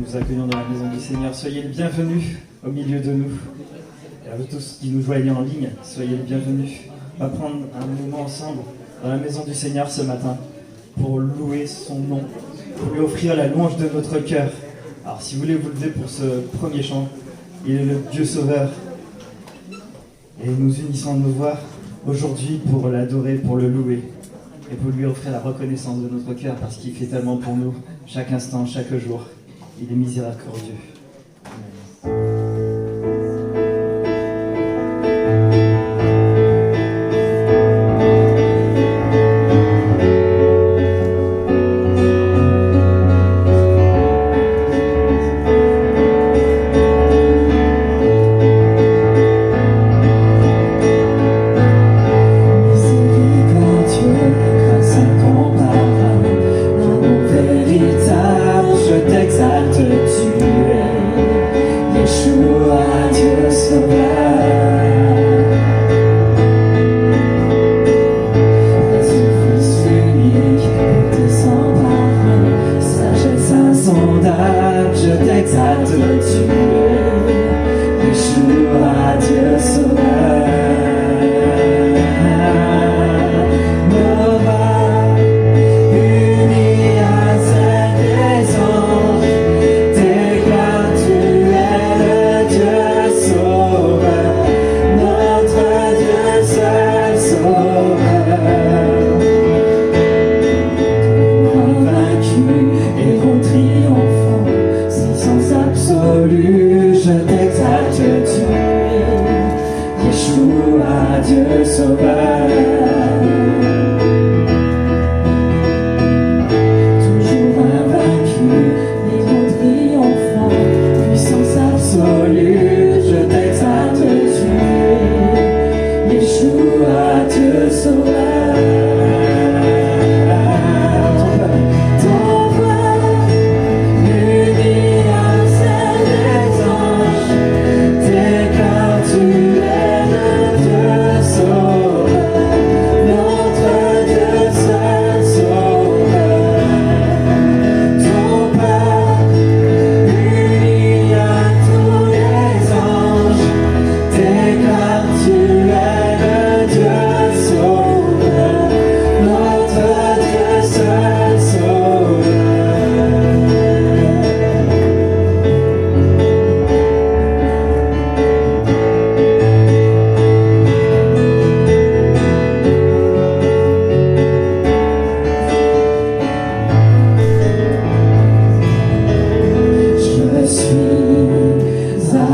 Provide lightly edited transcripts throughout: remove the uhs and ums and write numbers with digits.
nous accueillons dans la maison du Seigneur. Soyez les bienvenus au milieu de nous. Et à vous tous qui nous voyez en ligne, soyez les bienvenus. On va prendre un moment ensemble dans la maison du Seigneur ce matin pour louer son nom, pour lui offrir la louange de notre cœur. Alors si vous voulez vous lever pour ce premier chant, il est le Dieu Sauveur. Et nous unissons nos voix aujourd'hui pour l'adorer, pour le louer et pour lui offrir la reconnaissance de notre cœur parce qu'il fait tellement pour nous, chaque instant, chaque jour. Il est miséricordieux. Amen.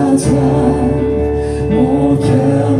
À toi, mon cœur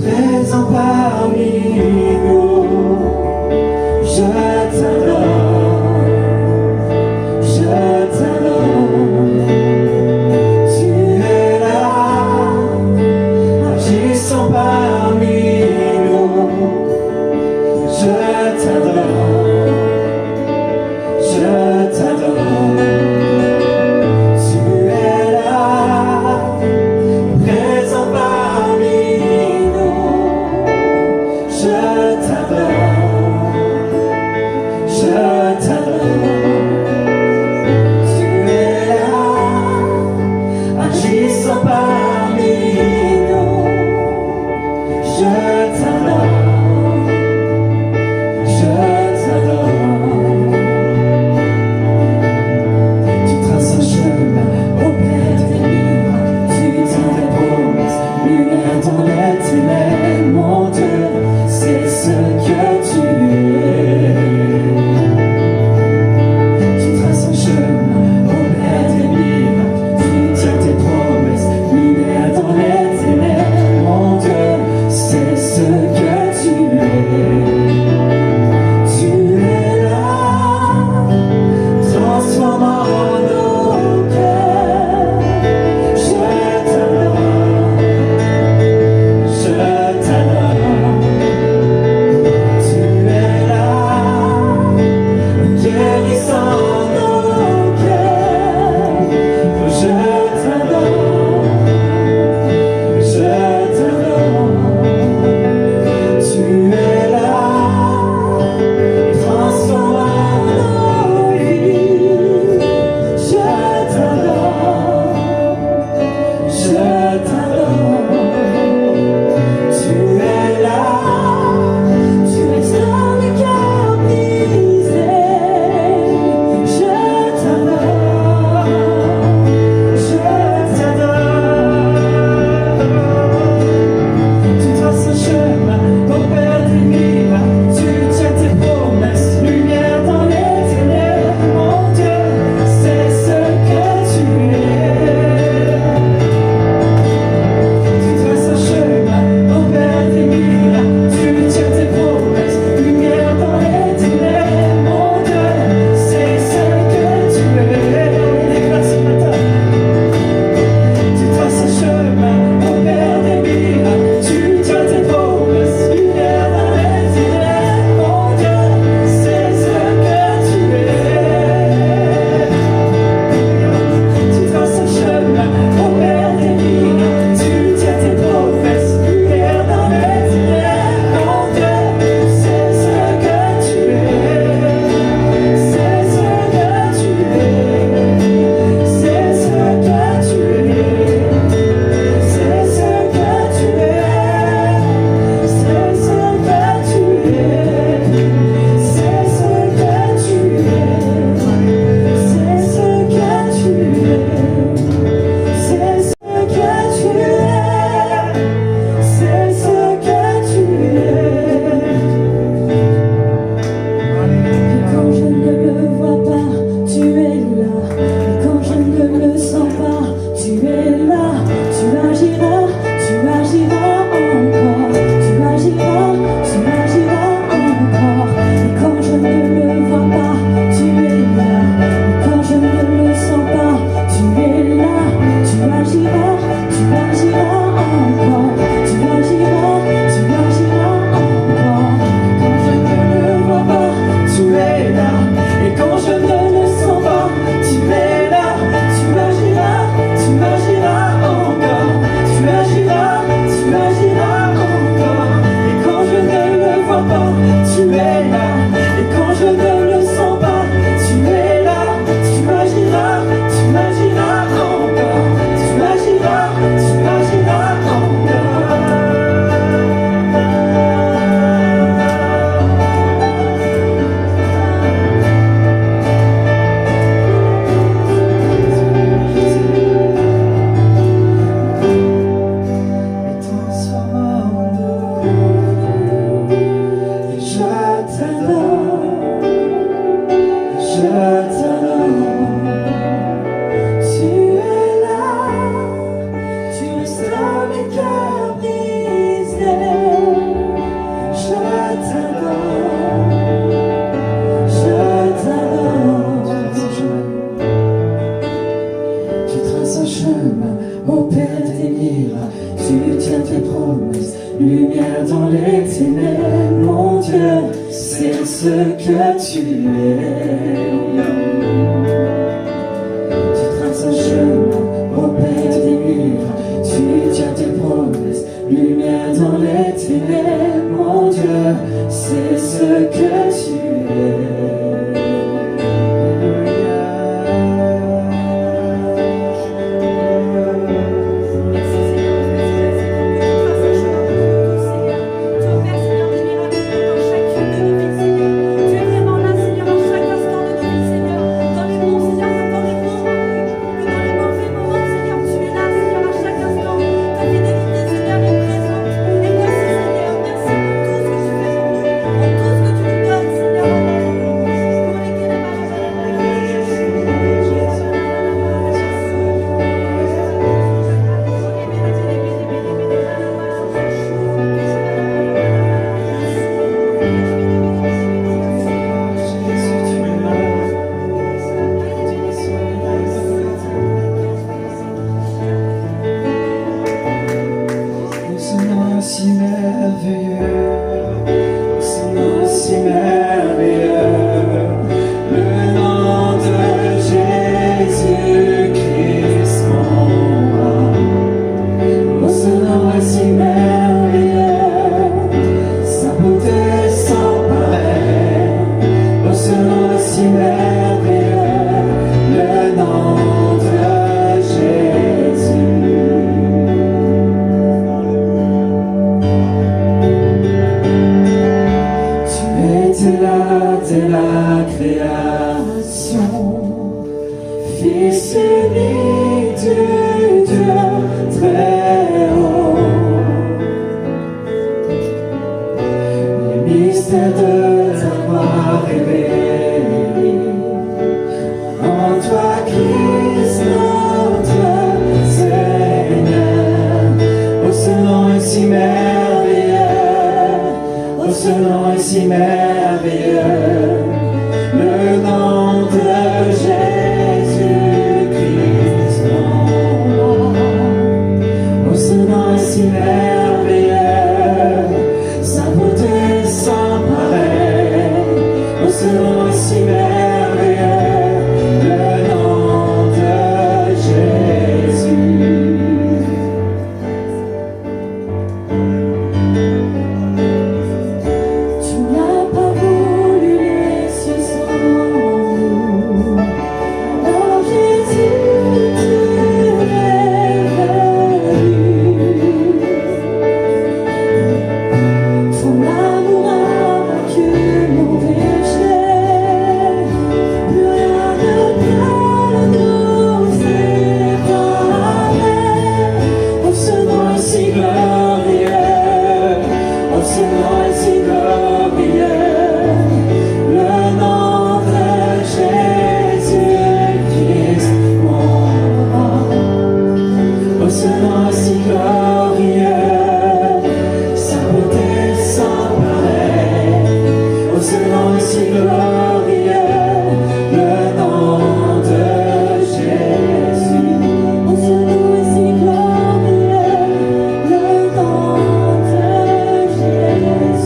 présent parmi nous. Je t'adore, je t'adore. Tu es là, agissant parmi nous. Je t'adore, je t'adore. Tu es là, présent parmi nous. Je lumière dans les ténèbres, mon Dieu, c'est ce que tu es. Tu traces un chemin au père des murs, tu tiens tes promesses, lumière dans les ténèbres, mon Dieu, c'est ce que tu es. Si merveilleux, ce nom si merveilleux, le nom de Jésus-Christ mon roi. Oh, ce nom est si merveilleux, sa beauté sans pareil. Oh, ce nom est si merveilleux, le nom de Jésus. Dès la création, Fils unique de Dieu très haut, les mystères de ta gloire révélés en toi, Christ notre Seigneur. Oh, ce nom est si merveilleux, oh, ce nom est si merveilleux, le nom de Jésus-Christ mon roi. Oh, ce nom est si merveilleux, sa beauté sans pareil. Oh, ce nom est si merveilleux, le nom de Jésus. Tu n'as pas voulu les cieux sans nous, alors Jésus tu es venu. Ton amour a vaincu mon péché, plus rien ne peut nous séparer. Oh, ce nom est si glorieux, oh, ce nom est si glorieux, le nom de Jésus-Christ mon roi. Oh, ce nom est si glorieux, sa beauté sans pareil. Oh, ce nom est si glorieux, le nom de Jésus. Oh, ce nom est si glorieux, le nom de Jésus.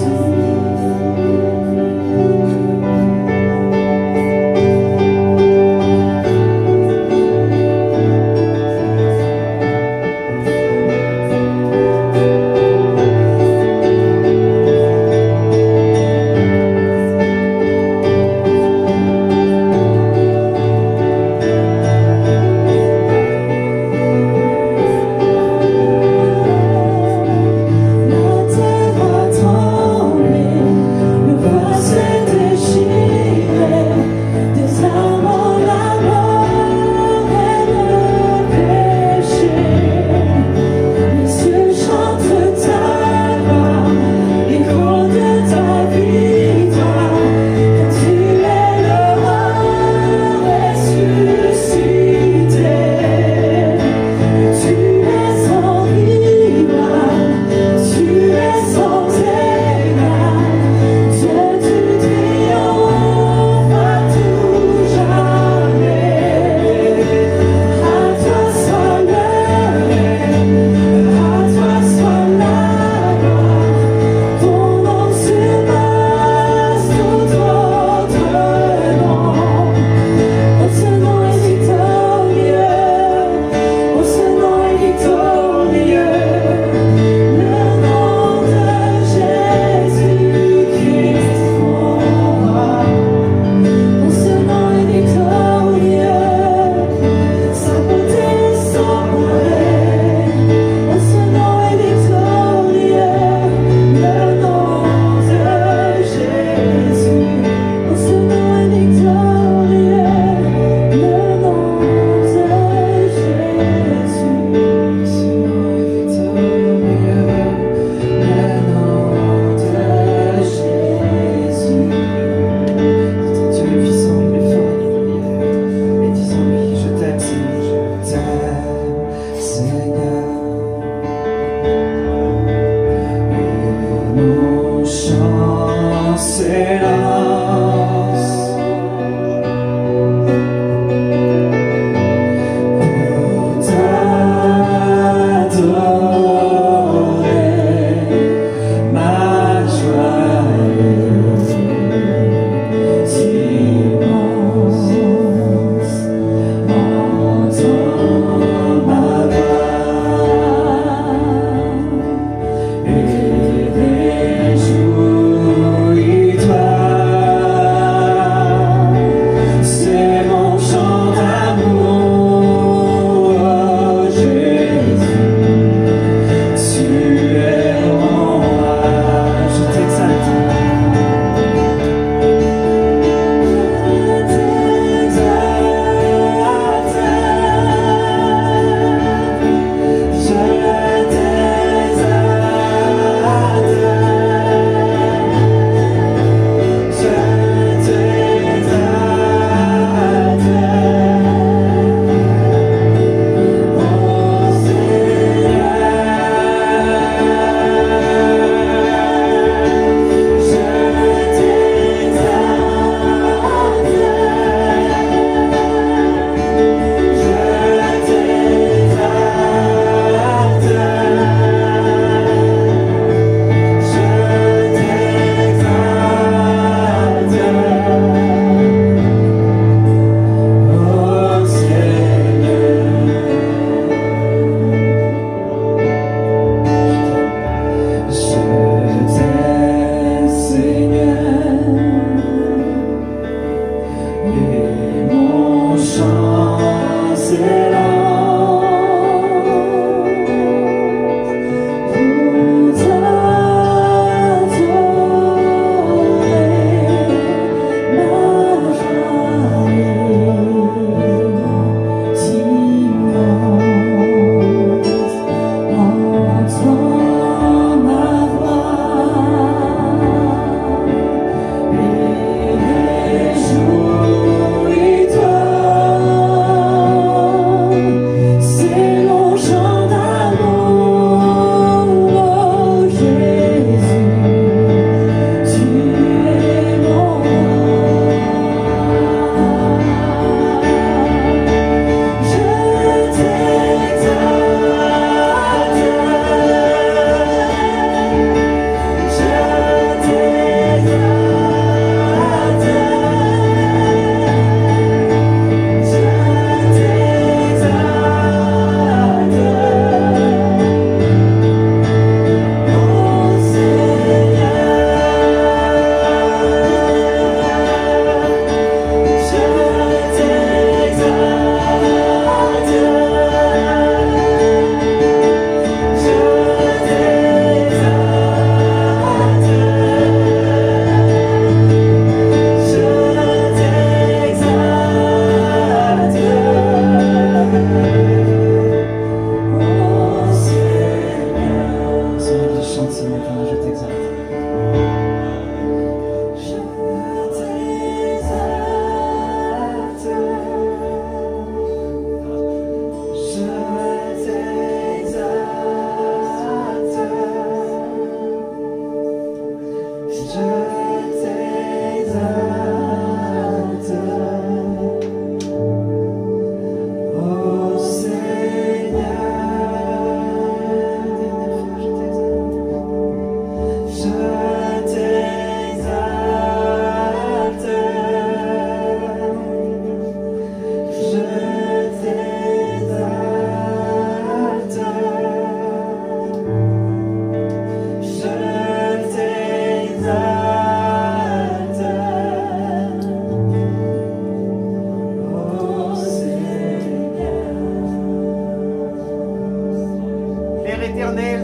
je t'exalte.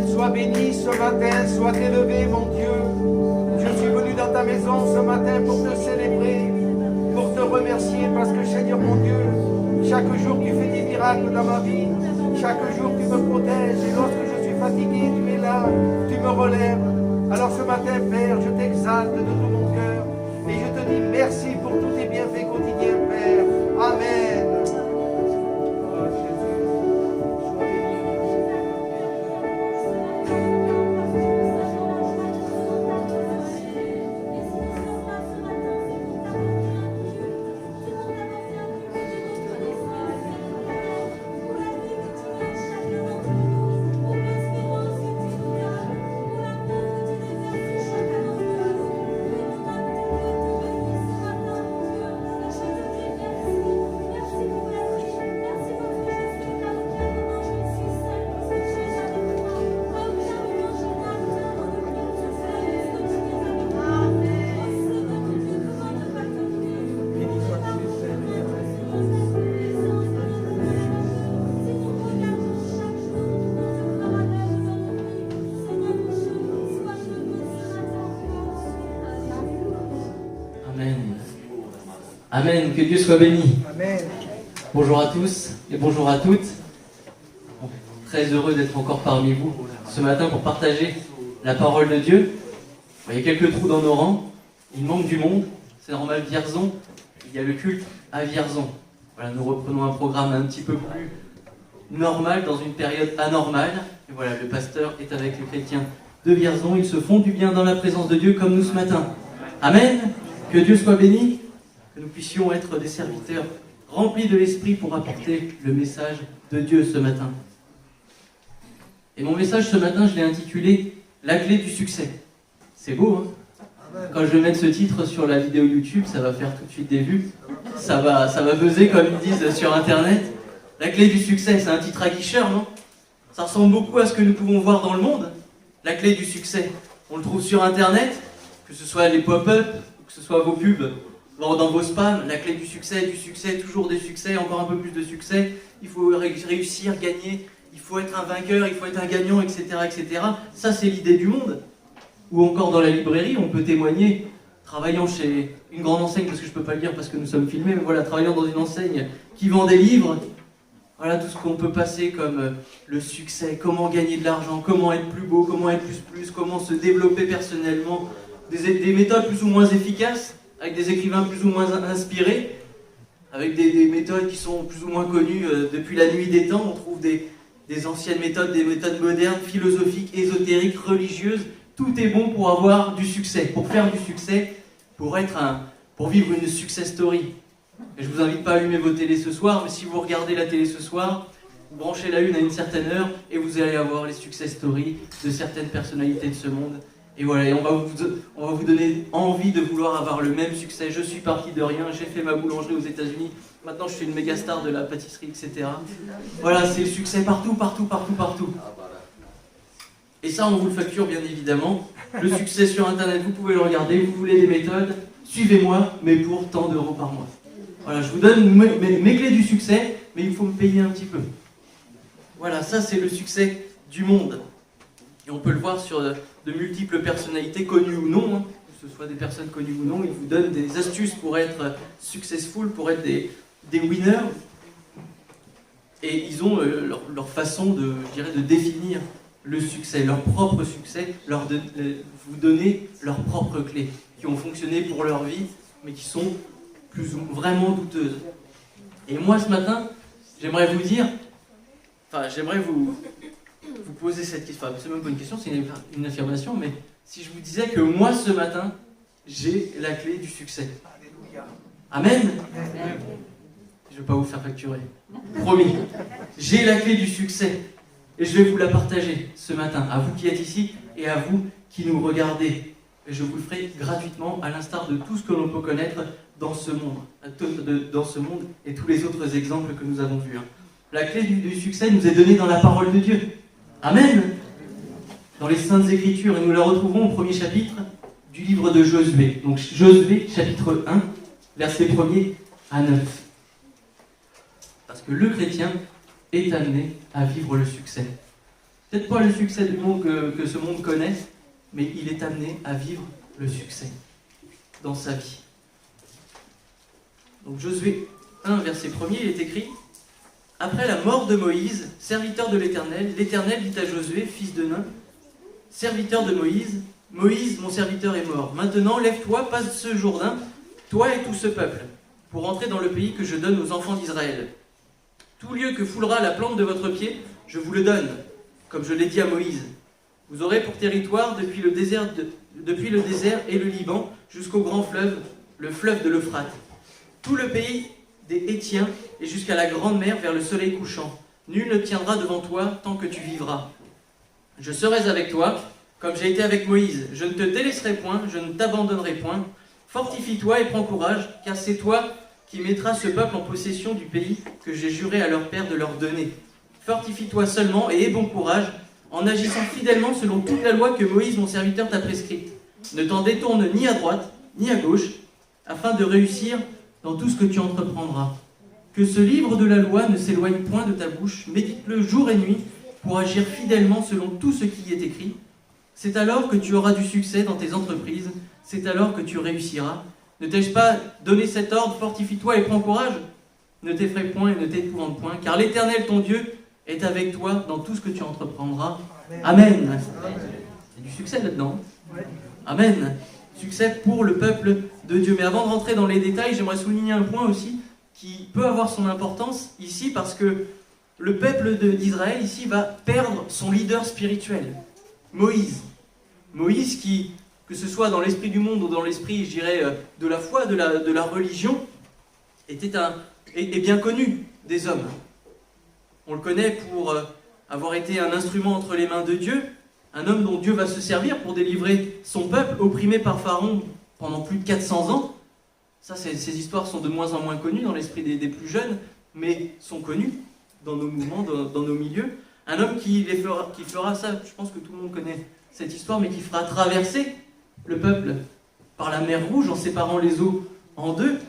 Sois béni ce matin, sois élevé mon Dieu. Je suis venu dans ta maison ce matin pour te célébrer, pour te remercier parce que Seigneur mon Dieu, chaque jour tu fais des miracles dans ma vie, chaque jour tu me protèges et lorsque je suis fatigué, tu es là, tu me relèves. Alors ce matin Père, je t'exalte de tout mon cœur et je te dis merci pour tous tes bienfaits quotidiens Père. Amen. Amen, que Dieu soit béni. Amen. Bonjour à tous et bonjour à toutes. Très heureux d'être encore parmi vous ce matin pour partager la parole de Dieu. Il y a quelques trous dans nos rangs, il manque du monde, c'est normal. Vierzon, il y a le culte à Vierzon. Voilà, nous reprenons un programme un petit peu plus normal dans une période anormale. Et voilà, le pasteur est avec les chrétiens de Vierzon, ils se font du bien dans la présence de Dieu comme nous ce matin. Amen, que Dieu soit béni. Que nous puissions être des serviteurs remplis de l'Esprit pour apporter le message de Dieu ce matin. Et mon message ce matin, je l'ai intitulé « La clé du succès ». C'est beau, hein? Quand je vais mettre ce titre sur la vidéo YouTube, ça va faire tout de suite des vues. Ça va buzzer, comme ils disent sur Internet. La clé du succès, c'est un titre aguicheur, non? Ça ressemble beaucoup à ce que nous pouvons voir dans le monde. La clé du succès. On le trouve sur Internet, que ce soit les pop-up, ou que ce soit vos pubs. Dans vos spams, la clé du succès, toujours des succès, encore un peu plus de succès. Il faut réussir, gagner, il faut être un vainqueur, il faut être un gagnant, etc. etc. Ça, c'est l'idée du monde. Ou encore dans la librairie, on peut témoigner, travaillant chez une grande enseigne, parce que je ne peux pas le dire parce que nous sommes filmés, mais voilà, travaillant dans une enseigne qui vend des livres. Voilà tout ce qu'on peut passer comme le succès, comment gagner de l'argent, comment être plus beau, comment être plus, comment se développer personnellement, des méthodes plus ou moins efficaces, avec des écrivains plus ou moins inspirés, avec des méthodes qui sont plus ou moins connues depuis la nuit des temps. On trouve des anciennes méthodes, des méthodes modernes, philosophiques, ésotériques, religieuses. Tout est bon pour avoir du succès, pour faire du succès, pour vivre une success story. Et je ne vous invite pas à allumer vos télés ce soir, mais si vous regardez la télé ce soir, vous branchez la une à une certaine heure et vous allez avoir les success stories de certaines personnalités de ce monde. Et voilà, et on va vous donner envie de vouloir avoir le même succès. Je suis parti de rien, j'ai fait ma boulangerie aux États-Unis, maintenant je suis une méga star de la pâtisserie, etc. Voilà, c'est le succès partout. Et ça, on vous le facture bien évidemment. Le succès sur Internet, vous pouvez le regarder, vous voulez des méthodes, suivez-moi, mais pour tant d'euros par mois. Voilà, je vous donne mes clés du succès, mais il faut me payer un petit peu. Voilà, ça c'est le succès du monde. Et on peut le voir sur de multiples personnalités, connues ou non, hein, que ce soit des personnes connues ou non, ils vous donnent des astuces pour être successful, pour être des winners. Et ils ont leur façon de définir le succès, leur propre succès, vous donner leurs propres clés, qui ont fonctionné pour leur vie, mais qui sont vraiment douteuses. Et moi, ce matin, j'aimerais vous dire, j'aimerais vous poser cette question, c'est même pas une question, c'est une affirmation, mais si je vous disais que moi, ce matin, j'ai la clé du succès. Amen. Je ne vais pas vous faire facturer. Promis. J'ai la clé du succès. Et je vais vous la partager ce matin, à vous qui êtes ici et à vous qui nous regardez. Et je vous le ferai gratuitement, à l'instar de tout ce que l'on peut connaître dans ce monde et tous les autres exemples que nous avons vus. La clé du succès nous est donnée dans la parole de Dieu. Amen. Dans les Saintes Écritures, et nous la retrouvons au premier chapitre du livre de Josué. Donc Josué, chapitre 1, versets 1er à 9. Parce que le chrétien est amené à vivre le succès. Peut-être pas le succès du monde que ce monde connaît, mais il est amené à vivre le succès dans sa vie. Donc Josué 1, verset 1er, il est écrit: Après la mort de Moïse, serviteur de l'Éternel, l'Éternel dit à Josué, fils de Nun, serviteur de Moïse, Moïse, mon serviteur, est mort. Maintenant, lève-toi, passe ce Jourdain, toi et tout ce peuple, pour entrer dans le pays que je donne aux enfants d'Israël. Tout lieu que foulera la plante de votre pied, je vous le donne, comme je l'ai dit à Moïse. Vous aurez pour territoire depuis le désert et le Liban jusqu'au grand fleuve, le fleuve de l'Euphrate. Tout le pays des Hétiens et jusqu'à la grande mer vers le soleil couchant. Nul ne tiendra devant toi tant que tu vivras. Je serai avec toi, comme j'ai été avec Moïse. Je ne te délaisserai point, je ne t'abandonnerai point. Fortifie-toi et prends courage, car c'est toi qui mettras ce peuple en possession du pays que j'ai juré à leur père de leur donner. Fortifie-toi seulement et aie bon courage, en agissant fidèlement selon toute la loi que Moïse, mon serviteur, t'a prescrite. Ne t'en détourne ni à droite, ni à gauche, afin de réussir dans tout ce que tu entreprendras. Que ce livre de la loi ne s'éloigne point de ta bouche, médite-le jour et nuit, pour agir fidèlement selon tout ce qui y est écrit. C'est alors que tu auras du succès dans tes entreprises, c'est alors que tu réussiras. Ne t'ai-je pas donné cet ordre, fortifie-toi et prends courage? Ne t'effraie point et ne t'épouvante point, car l'Éternel, ton Dieu, est avec toi dans tout ce que tu entreprendras. Amen. Il y a du succès là-dedans. Amen. Succès pour le peuple de Dieu. Mais avant de rentrer dans les détails, j'aimerais souligner un point aussi qui peut avoir son importance ici, parce que le peuple d'Israël ici va perdre son leader spirituel, Moïse. Moïse qui, que ce soit dans l'esprit du monde ou dans l'esprit, je dirais, de la foi, de la religion, est bien connu des hommes. On le connaît pour avoir été un instrument entre les mains de Dieu, un homme dont Dieu va se servir pour délivrer son peuple opprimé par Pharaon pendant plus de 400 ans. Ça, ces histoires sont de moins en moins connues dans l'esprit des plus jeunes, mais sont connues dans nos mouvements, dans nos milieux. Un homme qui fera ça, je pense que tout le monde connaît cette histoire, mais qui fera traverser le peuple par la mer Rouge en séparant les eaux en deux,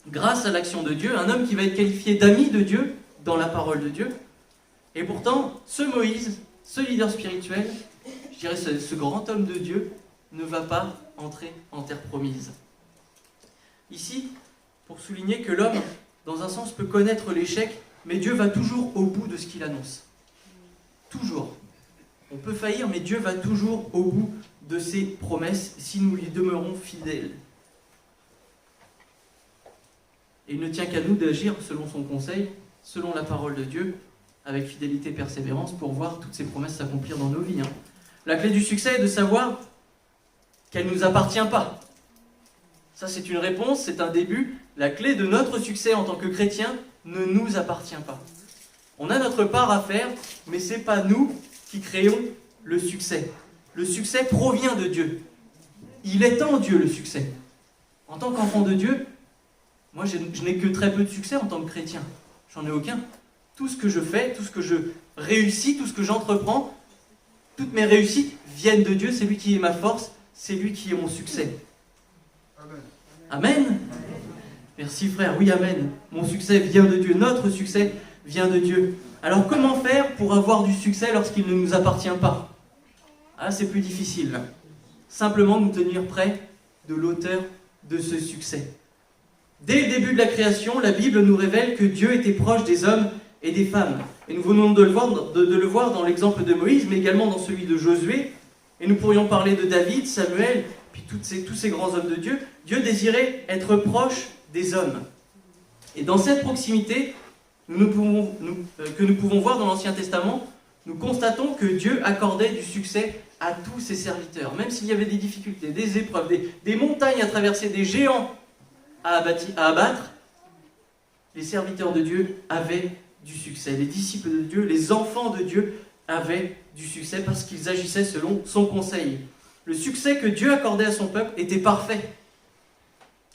grâce à l'action de Dieu. Un homme qui va être qualifié d'ami de Dieu dans la parole de Dieu. Et pourtant, ce Moïse, ce leader spirituel, je dirais ce grand homme de Dieu, ne va pas entrer en terre promise. Ici, pour souligner que l'homme, dans un sens, peut connaître l'échec, mais Dieu va toujours au bout de ce qu'il annonce. Toujours. On peut faillir, mais Dieu va toujours au bout de ses promesses si nous lui demeurons fidèles. Et il ne tient qu'à nous d'agir selon son conseil, selon la parole de Dieu, avec fidélité et persévérance, pour voir toutes ces promesses s'accomplir dans nos vies. La clé du succès est de savoir qu'elle ne nous appartient pas. Ça, c'est une réponse, c'est un début. La clé de notre succès en tant que chrétien ne nous appartient pas. On a notre part à faire, mais ce n'est pas nous qui créons le succès. Le succès provient de Dieu. Il est en Dieu, le succès. En tant qu'enfant de Dieu, moi, je n'ai que très peu de succès en tant que chrétien. J'en ai aucun. Tout ce que je fais, tout ce que je réussis, tout ce que j'entreprends, toutes mes réussites viennent de Dieu. C'est lui qui est ma force, c'est lui qui est mon succès. Amen. Merci frère, oui amen. Mon succès vient de Dieu, notre succès vient de Dieu. Alors comment faire pour avoir du succès lorsqu'il ne nous appartient pas? Ah, c'est plus difficile. Simplement nous tenir près de l'auteur de ce succès. Dès le début de la création, la Bible nous révèle que Dieu était proche des hommes et des femmes. Et nous venons de le voir dans l'exemple de Moïse, mais également dans celui de Josué. Et nous pourrions parler de David, Samuel, puis tous ces grands hommes de Dieu. Dieu désirait être proche des hommes. Et dans cette proximité que nous pouvons voir dans l'Ancien Testament, nous constatons que Dieu accordait du succès à tous ses serviteurs. Même s'il y avait des difficultés, des épreuves, des montagnes à traverser, des géants à abattre, les serviteurs de Dieu avaient du succès. Les disciples de Dieu, les enfants de Dieu avaient du succès parce qu'ils agissaient selon son conseil. Le succès que Dieu accordait à son peuple était parfait.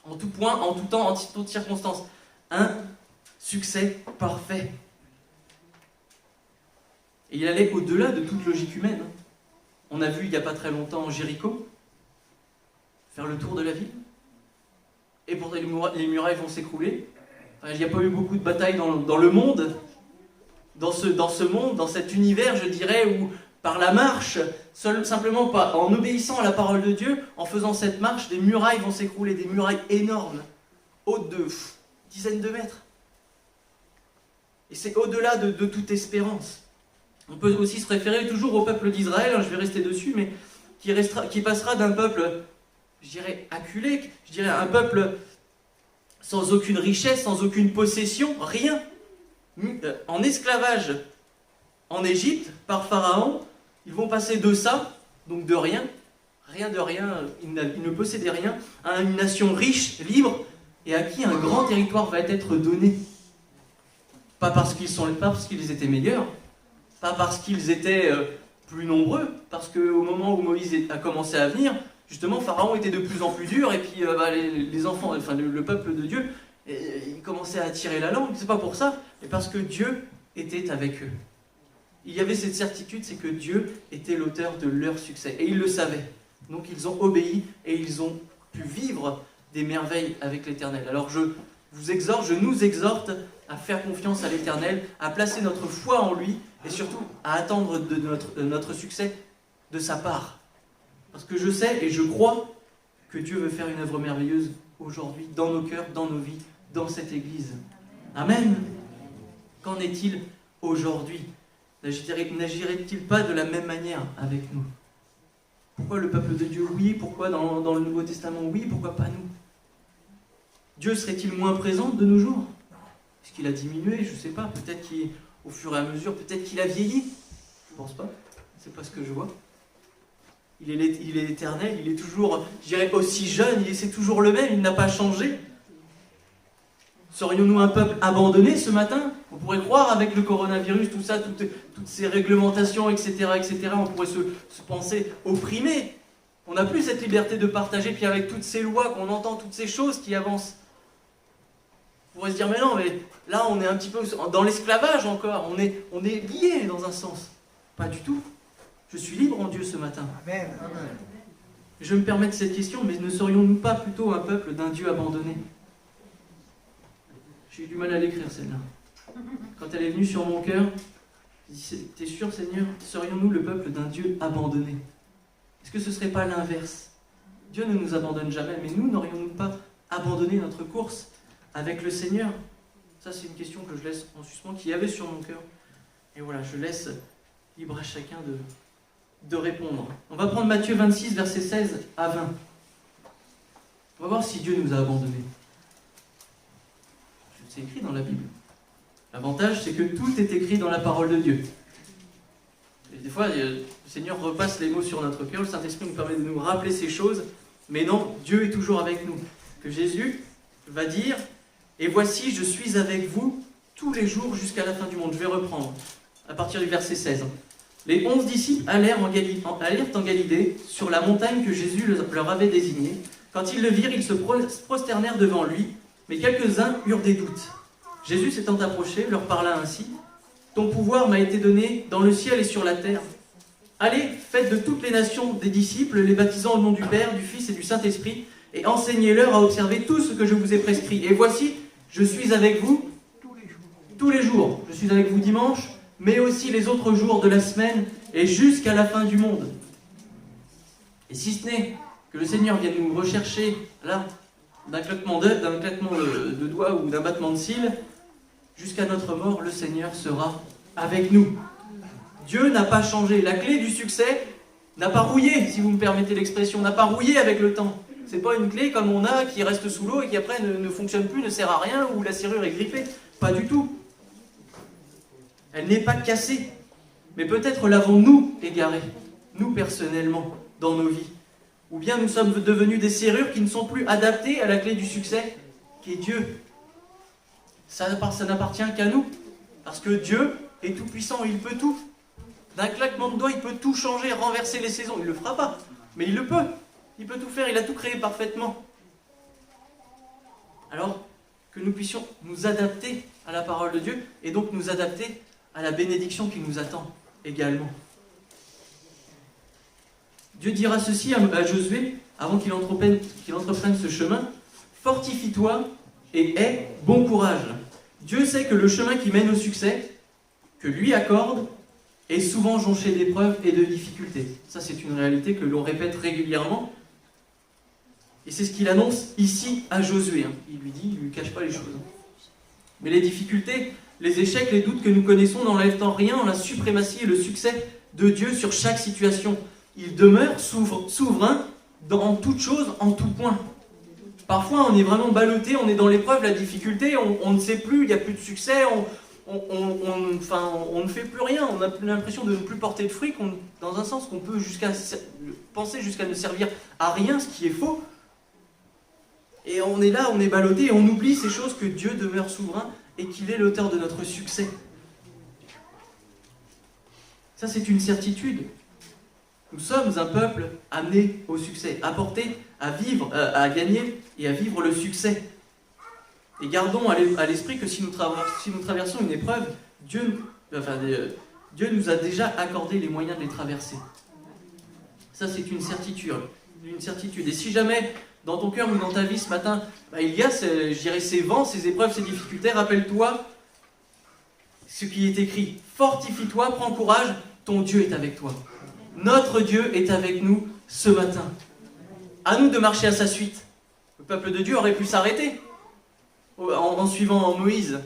En tout point, en tout temps, en toutes circonstances. Un succès parfait. Et il allait au-delà de toute logique humaine. On a vu il n'y a pas très longtemps Jéricho faire le tour de la ville. Et pourtant les murailles vont s'écrouler. Enfin, il n'y a pas eu beaucoup de batailles dans le monde. Dans ce monde, dans cet univers, je dirais, où par la marche, simplement pas en obéissant à la parole de Dieu, en faisant cette marche, des murailles vont s'écrouler, des murailles énormes, hautes de dizaines de mètres. Et c'est au-delà de toute espérance. On peut aussi se référer toujours au peuple d'Israël, je vais rester dessus, mais qui passera d'un peuple, je dirais, acculé, je dirais un peuple sans aucune richesse, sans aucune possession, rien, en esclavage en Égypte par Pharaon. Ils vont passer de ça, donc de rien de rien, ils ne possédaient rien, à une nation riche, libre, et à qui un grand territoire va être donné. Pas parce qu'ils étaient meilleurs, pas parce qu'ils étaient plus nombreux, parce qu'au moment où Moïse a commencé à venir, justement, Pharaon était de plus en plus dur, et puis les enfants, enfin le peuple de Dieu, ils commençaient à tirer la langue. C'est pas pour ça, mais parce que Dieu était avec eux. Il y avait cette certitude, c'est que Dieu était l'auteur de leur succès, et ils le savaient. Donc ils ont obéi, et ils ont pu vivre des merveilles avec l'Éternel. Alors je nous exhorte à faire confiance à l'Éternel, à placer notre foi en lui, et surtout à attendre de notre succès de sa part. Parce que je sais et je crois que Dieu veut faire une œuvre merveilleuse aujourd'hui, dans nos cœurs, dans nos vies, dans cette Église. Amen. Qu'en est-il aujourd'hui? N'agirait-il pas de la même manière avec nous? Pourquoi le peuple de Dieu, oui? Pourquoi dans le Nouveau Testament, oui? Pourquoi pas nous? Dieu serait-il moins présent de nos jours? Est-ce qu'il a diminué? Je ne sais pas. Peut-être qu'au fur et à mesure, peut-être qu'il a vieilli. Je ne pense pas. C'est pas ce que je vois. Il est éternel, il est toujours, je dirais, aussi jeune, c'est toujours le même, il n'a pas changé. Serions-nous un peuple abandonné ce matin? On pourrait croire avec le coronavirus, tout ça, toutes ces réglementations, etc., on pourrait se penser opprimé. On n'a plus cette liberté de partager, puis avec toutes ces lois qu'on entend, toutes ces choses qui avancent. On pourrait se dire, mais non, mais là on est un petit peu dans l'esclavage encore, on est liés dans un sens. Pas du tout. Je suis libre en Dieu ce matin. Amen. Je me permets de cette question, mais ne serions-nous pas plutôt un peuple d'un Dieu abandonné? J'ai eu du mal à l'écrire celle-là. Quand elle est venue sur mon cœur, je dis, t'es sûr Seigneur, serions-nous le peuple d'un Dieu abandonné? Est-ce que ce ne serait pas l'inverse? Dieu ne nous abandonne jamais, mais nous n'aurions-nous pas abandonné notre course avec le Seigneur? Ça c'est une question que je laisse en suspens, qui y avait sur mon cœur. Et voilà, je laisse libre à chacun de répondre. On va prendre Matthieu 26, versets 16 à 20. On va voir si Dieu nous a abandonnés. C'est écrit dans la Bible. L'avantage, c'est que tout est écrit dans la parole de Dieu. Et des fois, le Seigneur repasse les mots sur notre cœur, le Saint-Esprit nous permet de nous rappeler ces choses, mais non, Dieu est toujours avec nous. Que Jésus va dire, « Et voici, je suis avec vous tous les jours jusqu'à la fin du monde. » Je vais reprendre, à partir du verset 16. Les 11 disciples allèrent en Galilée, sur la montagne que Jésus leur avait désignée. Quand ils le virent, ils se prosternèrent devant lui, mais quelques-uns eurent des doutes. Jésus s'étant approché, leur parla ainsi. « Ton pouvoir m'a été donné dans le ciel et sur la terre. Allez, faites de toutes les nations des disciples, les baptisant au nom du Père, du Fils et du Saint-Esprit, et enseignez-leur à observer tout ce que je vous ai prescrit. Et voici, je suis avec vous tous les jours. Je suis avec vous dimanche, mais aussi les autres jours de la semaine et jusqu'à la fin du monde. » Et si ce n'est que le Seigneur vienne nous rechercher, là, d'un claquement de doigts ou d'un battement de cils, jusqu'à notre mort, le Seigneur sera avec nous. Dieu n'a pas changé. La clé du succès n'a pas rouillé, si vous me permettez l'expression, n'a pas rouillé avec le temps. C'est pas une clé comme on a qui reste sous l'eau et qui après ne fonctionne plus, ne sert à rien ou la serrure est grippée. Pas du tout. Elle n'est pas cassée. Mais peut-être l'avons-nous égarée, nous personnellement, dans nos vies. Ou bien nous sommes devenus des serrures qui ne sont plus adaptées à la clé du succès, qui est Dieu. Ça n'appartient qu'à nous. Parce que Dieu est tout puissant, il peut tout. D'un claquement de doigts, il peut tout changer, renverser les saisons. Il ne le fera pas, mais il le peut. Il peut tout faire, il a tout créé parfaitement. Alors que nous puissions nous adapter à la parole de Dieu et donc nous adapter à la bénédiction qui nous attend également. Dieu dira ceci à Josué avant qu'il entreprenne ce chemin. Fortifie-toi et aie bon courage. Dieu sait que le chemin qui mène au succès, que lui accorde, est souvent jonché d'épreuves et de difficultés. Ça, c'est une réalité que l'on répète régulièrement. Et c'est ce qu'il annonce ici à Josué. Il lui dit, il ne lui cache pas les choses. Mais les difficultés, les échecs, les doutes que nous connaissons n'enlèvent en rien la suprématie et le succès de Dieu sur chaque situation. Il demeure souverain dans toute chose, en tout point. Parfois, on est vraiment ballotté, on est dans l'épreuve, la difficulté, on ne sait plus, il n'y a plus de succès, on ne fait plus rien, on a l'impression de ne plus porter de fruits, dans un sens qu'on peut penser jusqu'à ne servir à rien, ce qui est faux. Et on est là, on est ballotté, et on oublie ces choses que Dieu demeure souverain et qu'il est l'auteur de notre succès. Ça, c'est une certitude. Nous sommes un peuple amené au succès, apporté à vivre, à gagner et à vivre le succès. Et gardons à l'esprit que si nous traversons une épreuve, Dieu nous a déjà accordé les moyens de les traverser. Ça, c'est une certitude. Et si jamais, dans ton cœur ou dans ta vie ce matin, il y a, ces vents, ces épreuves, ces difficultés, rappelle-toi ce qui est écrit. Fortifie-toi, prends courage, ton Dieu est avec toi. Notre Dieu est avec nous ce matin. À nous de marcher à sa suite. Le peuple de Dieu aurait pu s'arrêter en suivant Moïse.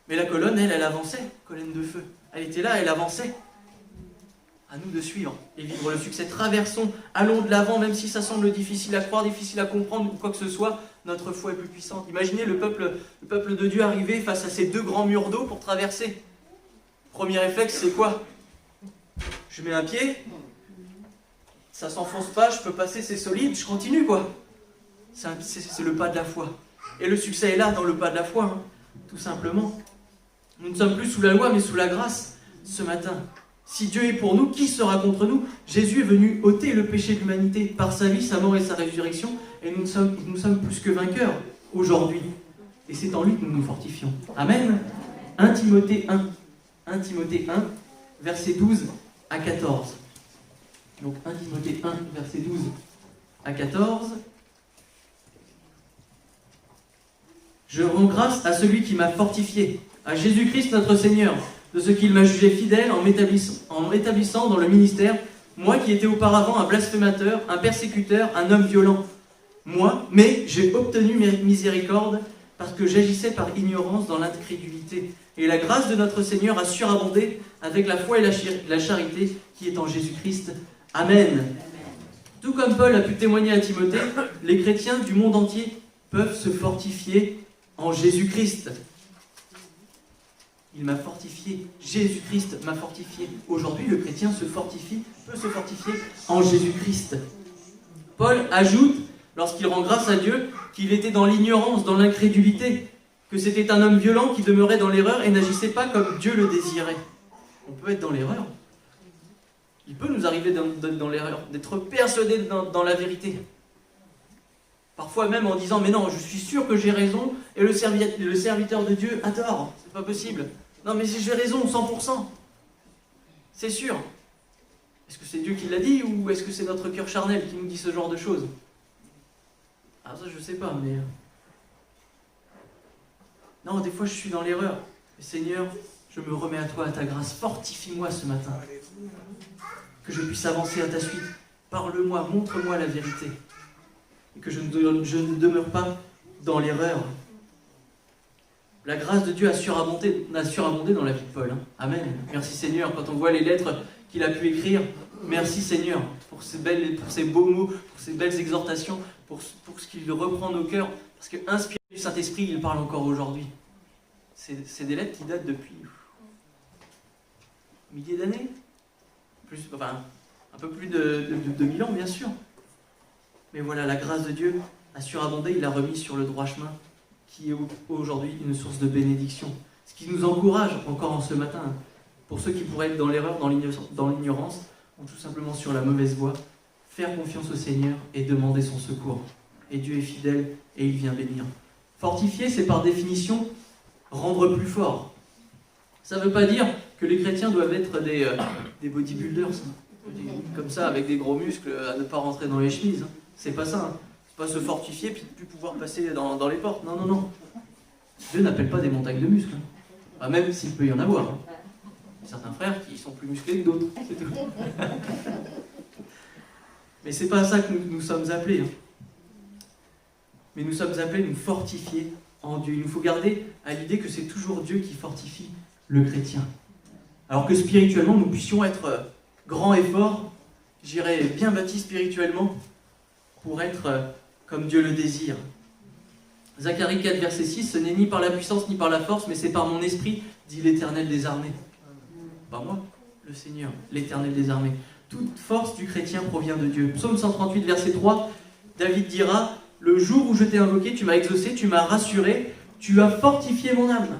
Mais la colonne, elle avançait, colonne de feu. Elle était là, elle avançait. À nous de suivre et vivre le succès. Traversons, allons de l'avant, même si ça semble difficile à croire, difficile à comprendre ou quoi que ce soit, notre foi est plus puissante. Imaginez le peuple de Dieu arriver face à ces deux grands murs d'eau pour traverser. Premier réflexe, c'est quoi? Je mets un pied, ça s'enfonce pas, je peux passer, c'est solide, je continue quoi. C'est le pas de la foi. Et le succès est là dans le pas de la foi, tout simplement. Nous ne sommes plus sous la loi mais sous la grâce ce matin. Si Dieu est pour nous, qui sera contre nous? Jésus est venu ôter le péché de l'humanité par sa vie, sa mort et sa résurrection, et nous sommes plus que vainqueurs aujourd'hui. Et c'est en lui que nous nous fortifions. Amen. 1 Timothée 1, verset 12 à 14. Donc 1 Timothée 1, verset 12 à 14. Je rends grâce à celui qui m'a fortifié, à Jésus-Christ notre Seigneur, de ce qu'il m'a jugé fidèle en m'établissant dans le ministère, moi qui étais auparavant un blasphémateur, un persécuteur, un homme violent. Mais j'ai obtenu miséricorde parce que j'agissais par ignorance dans l'incrédulité. Et la grâce de notre Seigneur a surabondé avec la foi et la charité qui est en Jésus-Christ. Amen. Tout comme Paul a pu témoigner à Timothée, les chrétiens du monde entier peuvent se fortifier en Jésus-Christ. Il m'a fortifié, Jésus-Christ m'a fortifié. Aujourd'hui, le chrétien peut se fortifier en Jésus-Christ. Paul ajoute, lorsqu'il rend grâce à Dieu, qu'il était dans l'ignorance, dans l'incrédulité, que c'était un homme violent qui demeurait dans l'erreur et n'agissait pas comme Dieu le désirait. On peut être dans l'erreur. Il peut nous arriver dans l'erreur, d'être persuadé dans la vérité. Parfois même en disant, mais non, je suis sûr que j'ai raison, et le serviteur de Dieu a tort. C'est pas possible. Non, mais j'ai raison, 100%. C'est sûr. Est-ce que c'est Dieu qui l'a dit, ou est-ce que c'est notre cœur charnel qui nous dit ce genre de choses? Ah, ça, je sais pas, mais... Non, des fois, je suis dans l'erreur. Mais Seigneur, je me remets à toi, à ta grâce. Fortifie-moi ce matin. Que je puisse avancer à ta suite. Parle-moi, montre-moi la vérité. Et que je ne demeure pas dans l'erreur. La grâce de Dieu a surabondé dans la vie de Paul. Hein. Amen. Merci Seigneur, quand on voit les lettres qu'il a pu écrire, merci Seigneur pour ces beaux mots, pour ces belles exhortations, pour ce qu'il reprend nos cœurs, parce qu'inspiré du Saint-Esprit, il parle encore aujourd'hui. C'est des lettres qui datent depuis milliers d'années, un peu plus de 2000 ans bien sûr. Mais voilà, la grâce de Dieu a surabondé, il l'a remis sur le droit chemin, qui est aujourd'hui une source de bénédiction. Ce qui nous encourage encore en ce matin, pour ceux qui pourraient être dans l'erreur, dans l'ignorance, ou tout simplement sur la mauvaise voie, faire confiance au Seigneur et demander son secours. Et Dieu est fidèle et il vient bénir. Fortifier, c'est par définition rendre plus fort. Ça ne veut pas dire que les chrétiens doivent être des bodybuilders, comme ça, avec des gros muscles, à ne pas rentrer dans les chemises. C'est pas ça. Hein. C'est pas se fortifier puis de plus pouvoir passer dans les portes. Non, non, non. Dieu n'appelle pas des montagnes de muscles. Enfin, même s'il peut y en avoir. Hein. Certains frères qui sont plus musclés que d'autres. C'est tout. Mais c'est pas à ça que nous sommes appelés. Hein. Mais nous sommes appelés à nous fortifier en Dieu. Il nous faut garder à l'idée que c'est toujours Dieu qui fortifie le chrétien. Alors que spirituellement, nous puissions être grands et forts, j'irais bien bâtis spirituellement, pour être comme Dieu le désire. Zacharie 4, verset 6, ce n'est ni par la puissance ni par la force, mais c'est par mon esprit, dit l'Éternel des armées. Pas moi, le Seigneur, l'Éternel des armées. Toute force du chrétien provient de Dieu. Psaume 138, verset 3, David dira, le jour où je t'ai invoqué, tu m'as exaucé, tu m'as rassuré, tu as fortifié mon âme.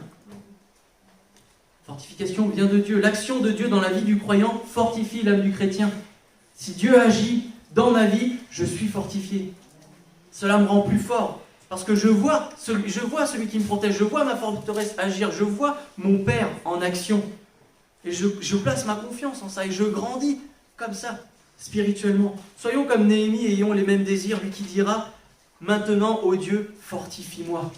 Fortification vient de Dieu. L'action de Dieu dans la vie du croyant fortifie l'âme du chrétien. Si Dieu agit dans ma vie, je suis fortifié. Cela me rend plus fort. Parce que je vois celui qui me protège, je vois ma forteresse agir, je vois mon Père en action. Et je place ma confiance en ça et je grandis comme ça, spirituellement. Soyons comme Néhémie, ayons les mêmes désirs, lui qui dira « Maintenant, ô Dieu, fortifie-moi ».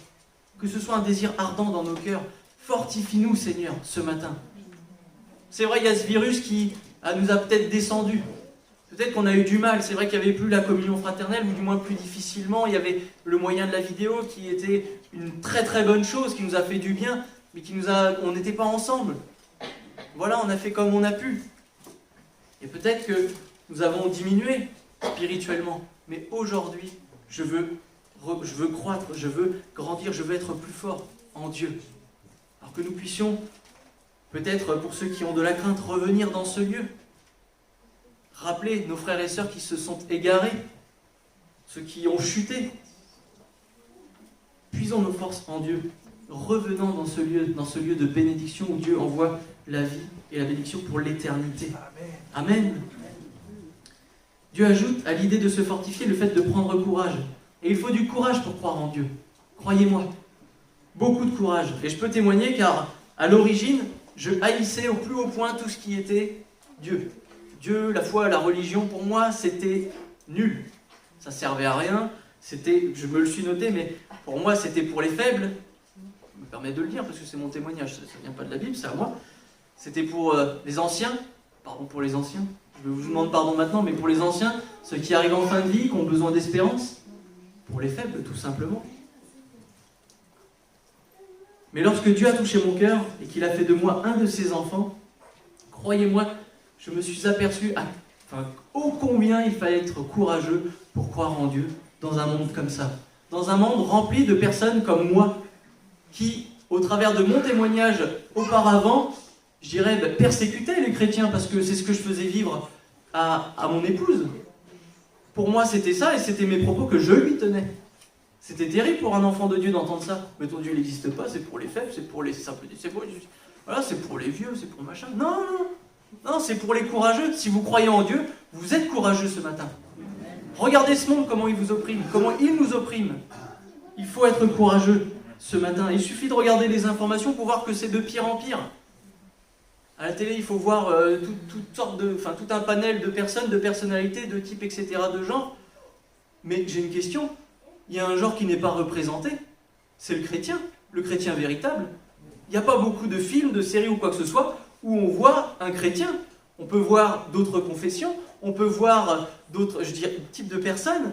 Que ce soit un désir ardent dans nos cœurs. Fortifie-nous, Seigneur, ce matin. C'est vrai, il y a ce virus qui nous a peut-être descendu. Peut-être qu'on a eu du mal. C'est vrai qu'il n'y avait plus la communion fraternelle, ou du moins plus difficilement. Il y avait le moyen de la vidéo qui était une très très bonne chose, qui nous a fait du bien, mais on n'était pas ensemble. Voilà, on a fait comme on a pu. Et peut-être que nous avons diminué spirituellement. Mais aujourd'hui, je veux croître, je veux grandir, je veux être plus fort en Dieu. Alors que nous puissions, peut-être pour ceux qui ont de la crainte, revenir dans ce lieu. Rappeler nos frères et sœurs qui se sont égarés, ceux qui ont chuté. Puisons nos forces en Dieu. Revenons dans ce lieu de bénédiction où Dieu envoie la vie et la bénédiction pour l'éternité. Amen. Dieu ajoute à l'idée de se fortifier le fait de prendre courage. Et il faut du courage pour croire en Dieu. Croyez-moi. Beaucoup de courage. Et je peux témoigner car à l'origine, je haïssais au plus haut point tout ce qui était Dieu. Dieu, la foi, la religion, pour moi, c'était nul. Ça servait à rien. Je me le suis noté, mais pour moi, c'était pour les faibles. Je me permets de le dire parce que c'est mon témoignage. Ça ne vient pas de la Bible, c'est à moi. C'était pour les anciens. Pardon pour les anciens. Je vous demande pardon maintenant, mais pour les anciens, ceux qui arrivent en fin de vie, qui ont besoin d'espérance. Pour les faibles, tout simplement. Mais lorsque Dieu a touché mon cœur et qu'il a fait de moi un de ses enfants, croyez-moi, je me suis aperçu ô combien il fallait être courageux pour croire en Dieu dans un monde comme ça. Dans un monde rempli de personnes comme moi, qui, au travers de mon témoignage auparavant, je dirais, persécutaient les chrétiens parce que c'est ce que je faisais vivre à mon épouse. Pour moi, c'était ça et c'était mes propos que je lui tenais. C'était terrible pour un enfant de Dieu d'entendre ça. Mais ton Dieu n'existe pas, c'est pour les faibles, c'est pour les simples, c'est pour les vieux, c'est pour machin. Non, non, non, c'est pour les courageux. Si vous croyez en Dieu, vous êtes courageux ce matin. Regardez ce monde, comment il vous opprime, comment il nous opprime. Il faut être courageux ce matin. Il suffit de regarder les informations pour voir que c'est de pire en pire. À la télé, il faut voir tout un panel de personnes, de personnalités, de types, etc., de genre. Mais j'ai une question. Il y a un genre qui n'est pas représenté. C'est le chrétien véritable. Il n'y a pas beaucoup de films, de séries ou quoi que ce soit où on voit un chrétien. On peut voir d'autres confessions, on peut voir d'autres, types de personnes,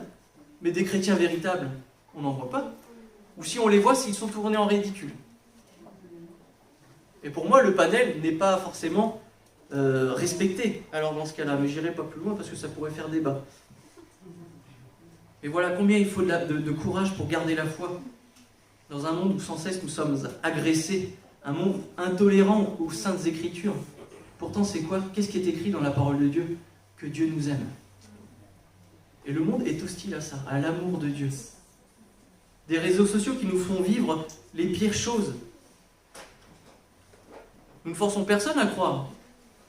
mais des chrétiens véritables, on n'en voit pas. Ou si on les voit, s'ils sont tournés en ridicule. Et pour moi, le panel n'est pas forcément respecté. Alors dans ce cas-là, mais j'irai pas plus loin parce que ça pourrait faire débat. Et voilà combien il faut de courage pour garder la foi dans un monde où sans cesse nous sommes agressés, un monde intolérant aux saintes écritures. Pourtant, c'est quoi? Qu'est-ce qui est écrit dans la parole de Dieu? Que Dieu nous aime. Et le monde est hostile à ça, à l'amour de Dieu. Des réseaux sociaux qui nous font vivre les pires choses. Nous ne forçons personne à croire.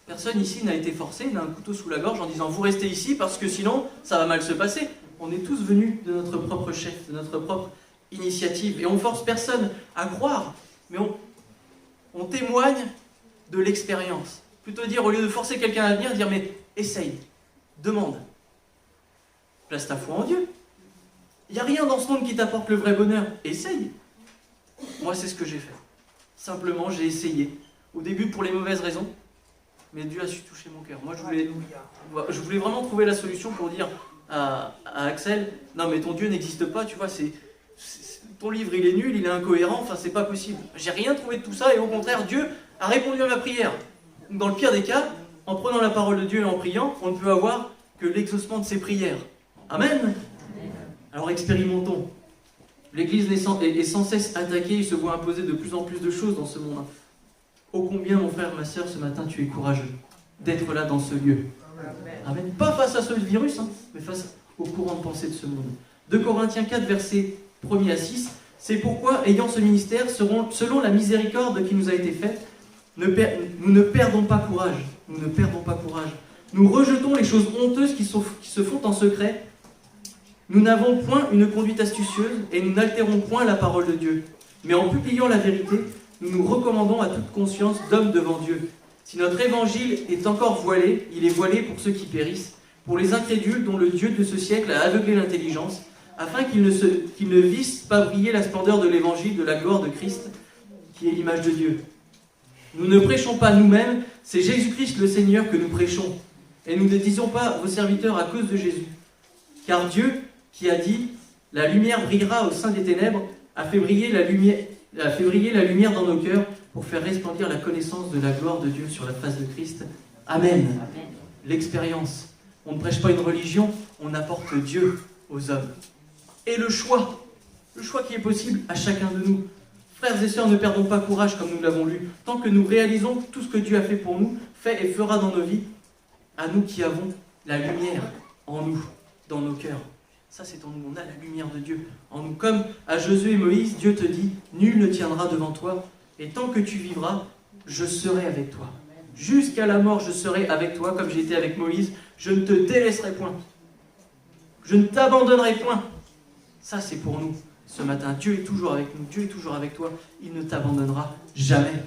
Personne ici n'a été forcé, n'a un couteau sous la gorge en disant « vous restez ici parce que sinon ça va mal se passer ». On est tous venus de notre propre chef, de notre propre initiative. Et on ne force personne à croire, mais on témoigne de l'expérience. Plutôt dire, au lieu de forcer quelqu'un à venir, dire « mais essaye, demande, place ta foi en Dieu. Il n'y a rien dans ce monde qui t'apporte le vrai bonheur, essaye ». Moi, c'est ce que j'ai fait. Simplement, j'ai essayé. Au début, pour les mauvaises raisons, mais Dieu a su toucher mon cœur. Moi, je voulais vraiment trouver la solution pour dire à Axel, non mais ton Dieu n'existe pas, tu vois, ton livre il est nul, il est incohérent, enfin c'est pas possible. J'ai rien trouvé de tout ça et au contraire, Dieu a répondu à ma prière. Dans le pire des cas, en prenant la parole de Dieu et en priant, on ne peut avoir que l'exaucement de ses prières. Amen. Alors expérimentons. L'Église est sans cesse attaquée, il se voit imposer de plus en plus de choses dans ce monde. Ô combien, mon frère, ma sœur, ce matin, tu es courageux d'être là dans ce lieu. Amen. Pas face à ce virus, mais face au courant de pensée de ce monde. 2 Corinthiens 4, versets 1er à 6. C'est pourquoi, ayant ce ministère, selon la miséricorde qui nous a été faite, nous ne perdons pas courage. Nous ne perdons pas courage. Nous rejetons les choses honteuses qui se font en secret. Nous n'avons point une conduite astucieuse et nous n'altérons point la parole de Dieu. Mais en publiant la vérité, nous nous recommandons à toute conscience d'homme devant Dieu. Si notre évangile est encore voilé, il est voilé pour ceux qui périssent, pour les incrédules dont le Dieu de ce siècle a aveuglé l'intelligence, afin qu'ils ne vissent pas briller la splendeur de l'évangile de la gloire de Christ, qui est l'image de Dieu. Nous ne prêchons pas nous-mêmes, c'est Jésus-Christ le Seigneur que nous prêchons. Et nous ne disons pas vos serviteurs à cause de Jésus. Car Dieu, qui a dit « La lumière brillera au sein des ténèbres », a fait briller la lumière dans nos cœurs pour faire resplendir la connaissance de la gloire de Dieu sur la face de Christ. Amen. L'expérience. On ne prêche pas une religion, on apporte Dieu aux hommes. Et le choix qui est possible à chacun de nous. Frères et sœurs, ne perdons pas courage comme nous l'avons lu. Tant que nous réalisons tout ce que Dieu a fait pour nous, fait et fera dans nos vies, à nous qui avons la lumière en nous, dans nos cœurs. Ça, c'est en nous, on a la lumière de Dieu en nous. Comme à Josué et Moïse, Dieu te dit, nul ne tiendra devant toi, et tant que tu vivras, je serai avec toi. Jusqu'à la mort, je serai avec toi, comme j'ai été avec Moïse. Je ne te délaisserai point. Je ne t'abandonnerai point. Ça, c'est pour nous ce matin. Dieu est toujours avec nous. Dieu est toujours avec toi. Il ne t'abandonnera jamais.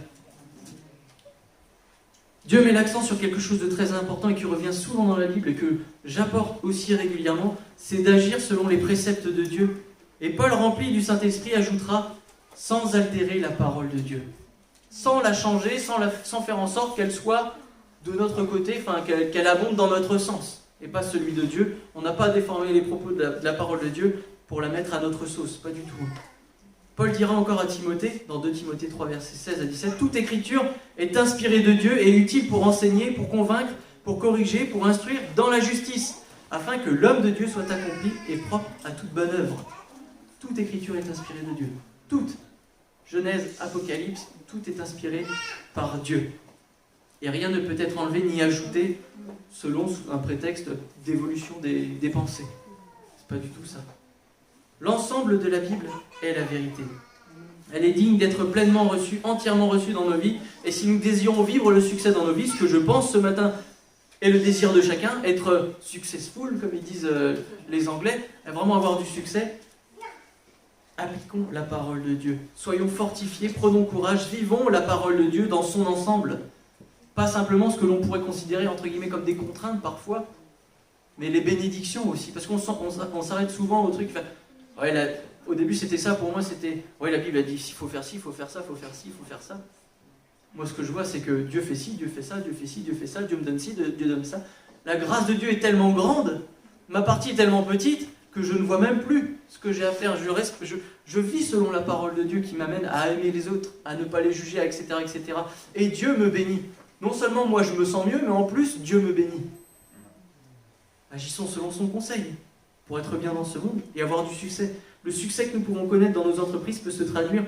Dieu met l'accent sur quelque chose de très important et qui revient souvent dans la Bible et que j'apporte aussi régulièrement, c'est d'agir selon les préceptes de Dieu. Et Paul, rempli du Saint-Esprit, ajoutera « sans altérer la parole de Dieu ». Sans la changer, sans faire en sorte qu'elle soit de notre côté, enfin qu'elle abonde dans notre sens, et pas celui de Dieu. On n'a pas déformé les propos de la parole de Dieu pour la mettre à notre sauce, pas du tout. Paul dira encore à Timothée, dans 2 Timothée 3, versets 16 à 17, « Toute écriture est inspirée de Dieu et utile pour enseigner, pour convaincre, pour corriger, pour instruire dans la justice, afin que l'homme de Dieu soit accompli et propre à toute bonne œuvre. » Toute écriture est inspirée de Dieu. Toute. Genèse, Apocalypse, tout est inspiré par Dieu. Et rien ne peut être enlevé ni ajouté selon un prétexte d'évolution des pensées. C'est pas du tout ça. L'ensemble de la Bible est la vérité. Elle est digne d'être pleinement reçue, entièrement reçue dans nos vies. Et si nous désirons vivre le succès dans nos vies, ce que je pense ce matin est le désir de chacun, être successful, comme ils disent les Anglais, vraiment avoir du succès, appliquons la parole de Dieu. Soyons fortifiés, prenons courage, vivons la parole de Dieu dans son ensemble. Pas simplement ce que l'on pourrait considérer entre guillemets comme des contraintes parfois, mais les bénédictions aussi. Parce qu'on s'arrête souvent au truc. Ouais, au début c'était ça, pour moi c'était... Ouais, la Bible a dit, il faut faire ci, il faut faire ça, il faut faire ci, il faut faire ça. Moi ce que je vois c'est que Dieu fait ci, Dieu fait ça, Dieu fait ci, Dieu fait ça, Dieu me donne ci, Dieu donne ça. La grâce de Dieu est tellement grande, ma partie est tellement petite, que je ne vois même plus ce que j'ai à faire. Je vis selon la parole de Dieu qui m'amène à aimer les autres, à ne pas les juger, etc., etc. Et Dieu me bénit. Non seulement moi je me sens mieux, mais en plus Dieu me bénit. Agissons selon son conseil pour être bien dans ce monde et avoir du succès. Le succès que nous pouvons connaître dans nos entreprises peut se traduire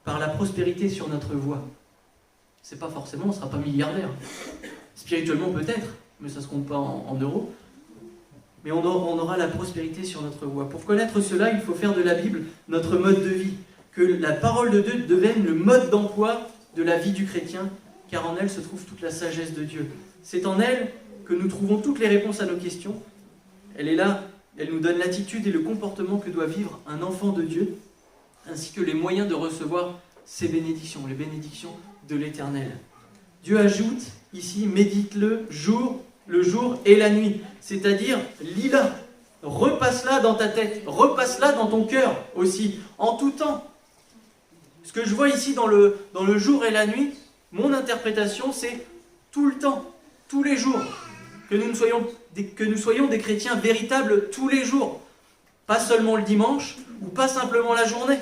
par la prospérité sur notre voie. C'est pas forcément, on ne sera pas milliardaire. Spirituellement peut-être, mais ça ne se compte pas en euros. Mais on aura la prospérité sur notre voie. Pour connaître cela, il faut faire de la Bible notre mode de vie. Que la parole de Dieu devienne le mode d'emploi de la vie du chrétien, car en elle se trouve toute la sagesse de Dieu. C'est en elle que nous trouvons toutes les réponses à nos questions. Elle est là, elle nous donne l'attitude et le comportement que doit vivre un enfant de Dieu, ainsi que les moyens de recevoir ses bénédictions, les bénédictions de l'Éternel. Dieu ajoute ici, médite-le le jour et la nuit, c'est-à-dire lis-la, repasse-la dans ta tête, repasse-la dans ton cœur aussi, en tout temps. Ce que je vois ici dans le jour et la nuit, mon interprétation c'est tout le temps, tous les jours, que nous soyons des chrétiens véritables tous les jours, pas seulement le dimanche ou pas simplement la journée,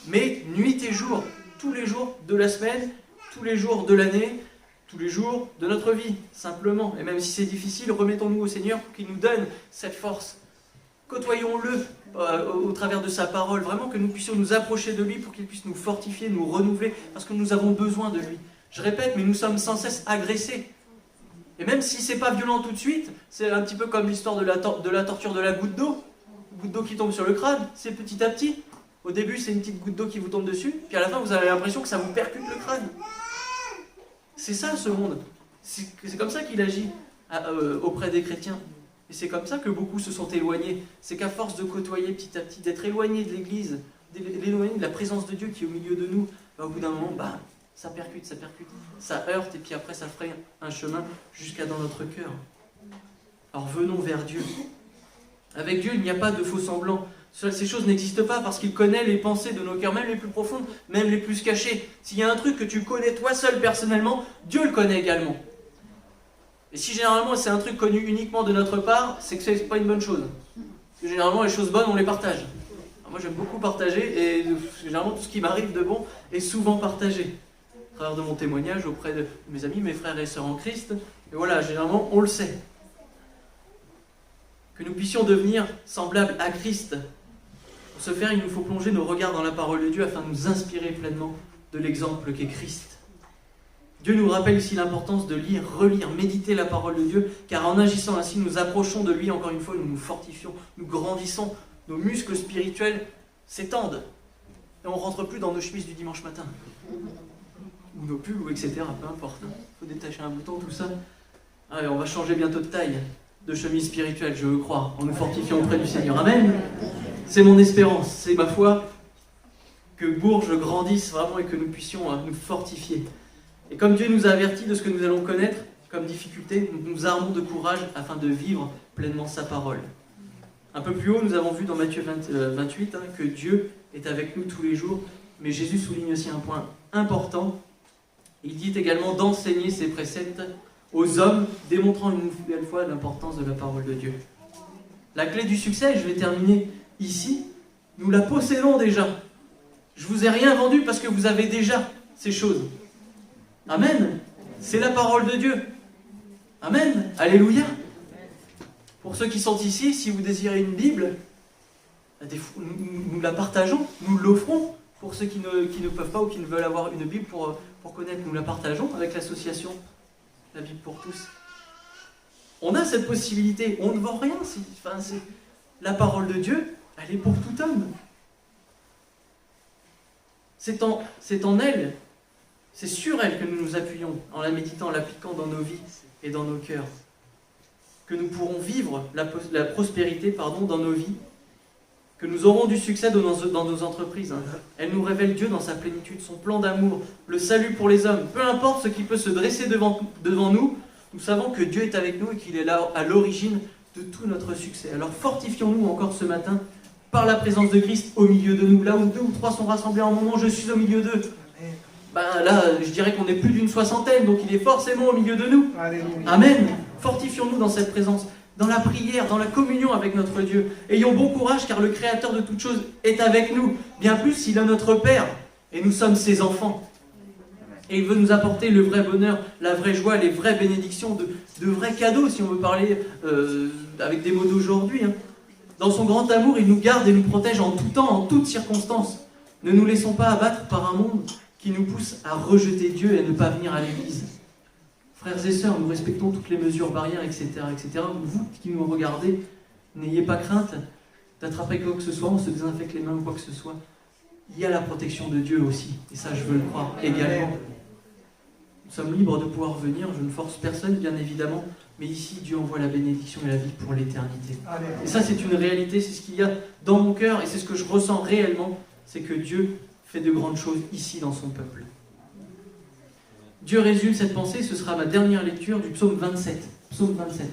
mais nuit et jour, tous les jours de la semaine, tous les jours de l'année, tous les jours de notre vie, simplement. Et même si c'est difficile, remettons-nous au Seigneur pour qu'il nous donne cette force. Côtoyons-le au travers de sa parole, vraiment que nous puissions nous approcher de lui pour qu'il puisse nous fortifier, nous renouveler, parce que nous avons besoin de lui. Je répète, mais nous sommes sans cesse agressés. Et même si c'est pas violent tout de suite, c'est un petit peu comme l'histoire de la torture de la goutte d'eau qui tombe sur le crâne, c'est petit à petit. Au début, c'est une petite goutte d'eau qui vous tombe dessus, puis à la fin, vous avez l'impression que ça vous percute le crâne. C'est ça, ce monde. C'est comme ça qu'il agit auprès des chrétiens. Et c'est comme ça que beaucoup se sont éloignés. C'est qu'à force de côtoyer petit à petit, d'être éloignés de l'Église, d'éloigner de la présence de Dieu qui est au milieu de nous, au bout d'un moment, ça percute, ça heurte, et puis après, ça ferait un chemin jusqu'à dans notre cœur. Alors venons vers Dieu. Avec Dieu, il n'y a pas de faux semblants. Ces choses n'existent pas parce qu'il connaît les pensées de nos cœurs, même les plus profondes, même les plus cachées. S'il y a un truc que tu connais toi seul personnellement, Dieu le connaît également. Et si généralement c'est un truc connu uniquement de notre part, c'est que c'est pas une bonne chose. Parce que généralement les choses bonnes, on les partage. Alors moi j'aime beaucoup partager et généralement tout ce qui m'arrive de bon est souvent partagé. À travers de mon témoignage auprès de mes amis, mes frères et sœurs en Christ. Et voilà, généralement on le sait. Que nous puissions devenir semblables à Christ. Pour ce faire, il nous faut plonger nos regards dans la parole de Dieu afin de nous inspirer pleinement de l'exemple qu'est Christ. Dieu nous rappelle ici l'importance de lire, relire, méditer la parole de Dieu, car en agissant ainsi, nous approchons de lui, encore une fois, nous nous fortifions, nous grandissons, nos muscles spirituels s'étendent. Et on ne rentre plus dans nos chemises du dimanche matin. Ou nos pulls, ou etc. Peu importe. Il faut détacher un bouton, tout ça. Allez, on va changer bientôt de taille, de chemise spirituelle, je veux croire, en nous fortifiant auprès du Seigneur. Amen. C'est mon espérance, c'est ma foi, que Bourges grandisse vraiment et que nous puissions nous fortifier. Et comme Dieu nous a avertis de ce que nous allons connaître comme difficulté, nous nous armons de courage afin de vivre pleinement sa parole. Un peu plus haut, nous avons vu dans Matthieu 28 que Dieu est avec nous tous les jours, mais Jésus souligne aussi un point important. Il dit également d'enseigner ses préceptes aux hommes, démontrant une nouvelle fois l'importance de la parole de Dieu. La clé du succès, je vais terminer ici, nous la possédons déjà. Je ne vous ai rien vendu parce que vous avez déjà ces choses. Amen. C'est la parole de Dieu. Amen. Alléluia. Pour ceux qui sont ici, si vous désirez une Bible, nous la partageons, nous l'offrons. Pour ceux qui ne peuvent pas ou qui ne veulent avoir une Bible pour connaître, nous la partageons avec l'association La Bible pour tous. On a cette possibilité, on ne vend rien. C'est la parole de Dieu, elle est pour tout homme. C'est en elle, c'est sur elle que nous nous appuyons, en la méditant, en l'appliquant dans nos vies et dans nos cœurs, que nous pourrons vivre la prospérité dans nos vies, que nous aurons du succès dans nos entreprises. Elle nous révèle Dieu dans sa plénitude, son plan d'amour, le salut pour les hommes. Peu importe ce qui peut se dresser devant nous, nous savons que Dieu est avec nous et qu'il est là à l'origine de tout notre succès. Alors fortifions-nous encore ce matin par la présence de Christ au milieu de nous. Là où 2 ou 3 sont rassemblés en mon nom, je suis au milieu d'eux. Là, je dirais qu'on est plus d'une 60aine, donc il est forcément au milieu de nous. Alléluia. Amen. Fortifions-nous dans cette présence, dans la prière, dans la communion avec notre Dieu. Ayons bon courage car le Créateur de toutes choses est avec nous. Bien plus, il est notre Père et nous sommes ses enfants. Et il veut nous apporter le vrai bonheur, la vraie joie, les vraies bénédictions, de vrais cadeaux, si on veut parler avec des mots d'aujourd'hui. Dans son grand amour, il nous garde et nous protège en tout temps, en toutes circonstances. Ne nous laissons pas abattre par un monde qui nous pousse à rejeter Dieu et à ne pas venir à l'église. Frères et sœurs, nous respectons toutes les mesures barrières, etc., etc. Vous qui nous regardez, n'ayez pas crainte d'attraper quoi que ce soit, on se désinfecte les mains ou quoi que ce soit. Il y a la protection de Dieu aussi, et ça je veux le croire également. Nous sommes libres de pouvoir venir, je ne force personne bien évidemment, mais ici Dieu envoie la bénédiction et la vie pour l'éternité. Et ça c'est une réalité, c'est ce qu'il y a dans mon cœur et c'est ce que je ressens réellement, c'est que Dieu fait de grandes choses ici dans son peuple. Dieu résume cette pensée, ce sera ma dernière lecture du psaume 27. Psaume 27.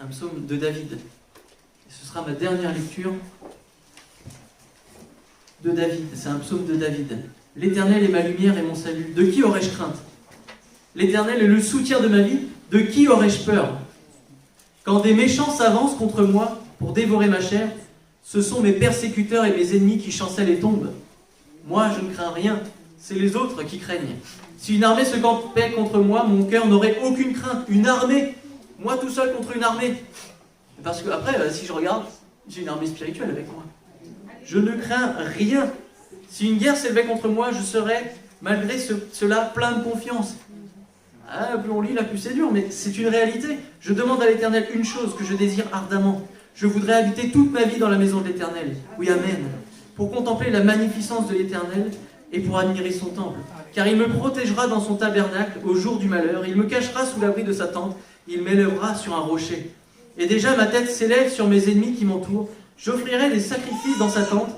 Un psaume de David. Et ce sera ma dernière lecture de David. C'est un psaume de David. L'Éternel est ma lumière et mon salut. De qui aurais-je crainte? L'Éternel est le soutien de ma vie. De qui aurais-je peur? Quand des méchants s'avancent contre moi pour dévorer ma chair, ce sont mes persécuteurs et mes ennemis qui chancellent et tombent. Moi, je ne crains rien. C'est les autres qui craignent. Si une armée se campait contre moi, mon cœur n'aurait aucune crainte. Une armée, moi tout seul contre une armée. Parce que après, si je regarde, j'ai une armée spirituelle avec moi. Je ne crains rien. Si une guerre s'élevait contre moi, je serais, malgré cela, plein de confiance. Ah, plus on lit, là, plus c'est dur, mais c'est une réalité. Je demande à l'Éternel une chose que je désire ardemment. Je voudrais habiter toute ma vie dans la maison de l'Éternel. Oui, amen. Pour contempler la magnificence de l'Éternel et pour admirer son temple. Car il me protégera dans son tabernacle au jour du malheur. Il me cachera sous l'abri de sa tente. Il m'élèvera sur un rocher. Et déjà ma tête s'élève sur mes ennemis qui m'entourent. J'offrirai des sacrifices dans sa tente.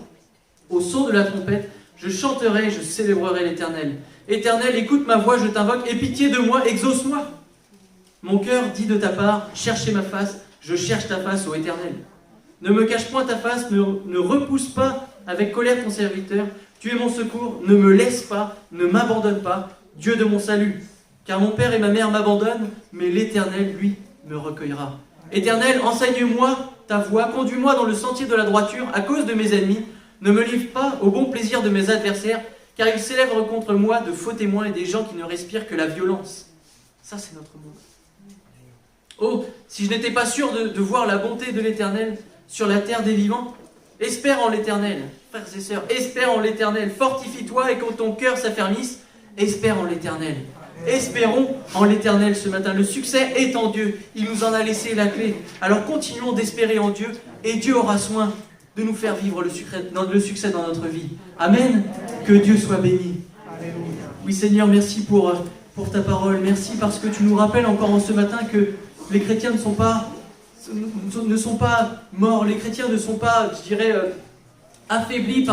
Au son de la trompette, je chanterai, je célébrerai l'Éternel. Éternel, écoute ma voix, je t'invoque. Aie pitié de moi, exauce-moi. Mon cœur dit de ta part, cherchez ma face. Je cherche ta face, ô Éternel. Ne me cache point ta face, ne repousse pas avec colère ton serviteur. Tu es mon secours, ne me laisse pas, ne m'abandonne pas, Dieu de mon salut. Car mon père et ma mère m'abandonnent, mais l'Éternel, lui, me recueillera. Éternel, enseigne-moi ta voie, conduis-moi dans le sentier de la droiture à cause de mes ennemis. Ne me livre pas au bon plaisir de mes adversaires, car ils s'élèvent contre moi de faux témoins et des gens qui ne respirent que la violence. Ça, c'est notre monde. Oh, si je n'étais pas sûr de voir la bonté de l'Éternel sur la terre des vivants, espère en l'Éternel, frères et sœurs, espère en l'Éternel, fortifie-toi et que ton cœur s'affermisse, espère en l'Éternel. Espérons en l'Éternel ce matin. Le succès est en Dieu, il nous en a laissé la clé. Alors continuons d'espérer en Dieu et Dieu aura soin de nous faire vivre le succès dans notre vie. Amen. Que Dieu soit béni. Oui Seigneur, merci pour ta parole. Merci parce que tu nous rappelles encore en ce matin que les chrétiens ne sont pas morts. Les chrétiens ne sont pas, je dirais, affaiblis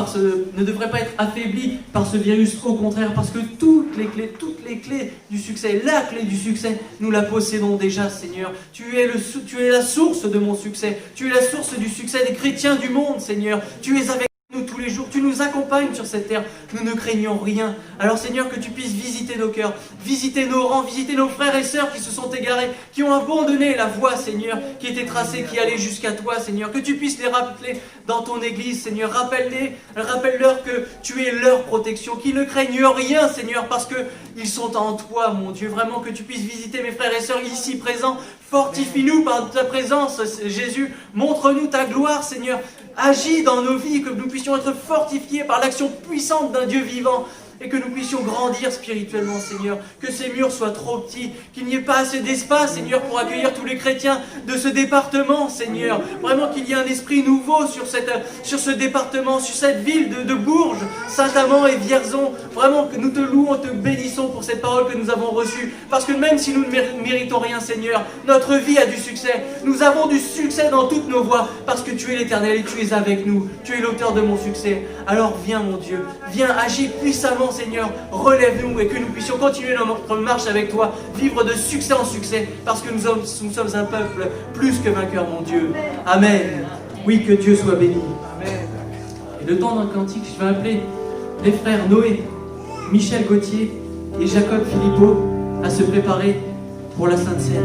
ne devraient pas être affaiblis par ce virus. Au contraire, parce que toutes les clés du succès, la clé du succès, nous la possédons déjà, Seigneur. Tu es la source de mon succès. Tu es la source du succès des chrétiens du monde, Seigneur. Tu es avec nous tous les jours, tu nous accompagnes sur cette terre, nous ne craignons rien. Alors Seigneur, que tu puisses visiter nos cœurs, visiter nos rangs, visiter nos frères et sœurs qui se sont égarés, qui ont abandonné la voie, Seigneur, qui était tracée, qui allait jusqu'à toi, Seigneur. Que tu puisses les rappeler dans ton église, Seigneur. Rappelle-leur que tu es leur protection, qu'ils ne craignent rien, Seigneur, parce qu'ils sont en toi, mon Dieu. Vraiment, que tu puisses visiter mes frères et sœurs ici présents. Fortifie-nous par ta présence, Jésus. Montre-nous ta gloire, Seigneur. Agis dans nos vies, que nous puissions être fortifiés par l'action puissante d'un Dieu vivant et que nous puissions grandir spirituellement, Seigneur. Que ces murs soient trop petits, qu'il n'y ait pas assez d'espace, Seigneur, pour accueillir tous les chrétiens de ce département, Seigneur. Vraiment qu'il y ait un esprit nouveau sur ce département, sur cette ville de Bourges, Saint-Amand et Vierzon. Vraiment que nous te louons, te bénissons pour cette parole que nous avons reçue. Parce que même si nous ne méritons rien, Seigneur, notre vie a du succès. Nous avons du succès dans toutes nos voies parce que tu es l'Éternel et tu es avec nous. Tu es l'auteur de mon succès. Alors viens, mon Dieu, viens, agis puissamment, Seigneur, relève-nous et que nous puissions continuer notre marche avec toi, vivre de succès en succès, parce que nous sommes un peuple plus que vainqueur, mon Dieu. Amen. Oui, que Dieu soit béni. Amen. Et le temps d'un cantique, je vais appeler les frères Noé, Michel Gauthier et Jacob Philippot à se préparer pour la Sainte Seine.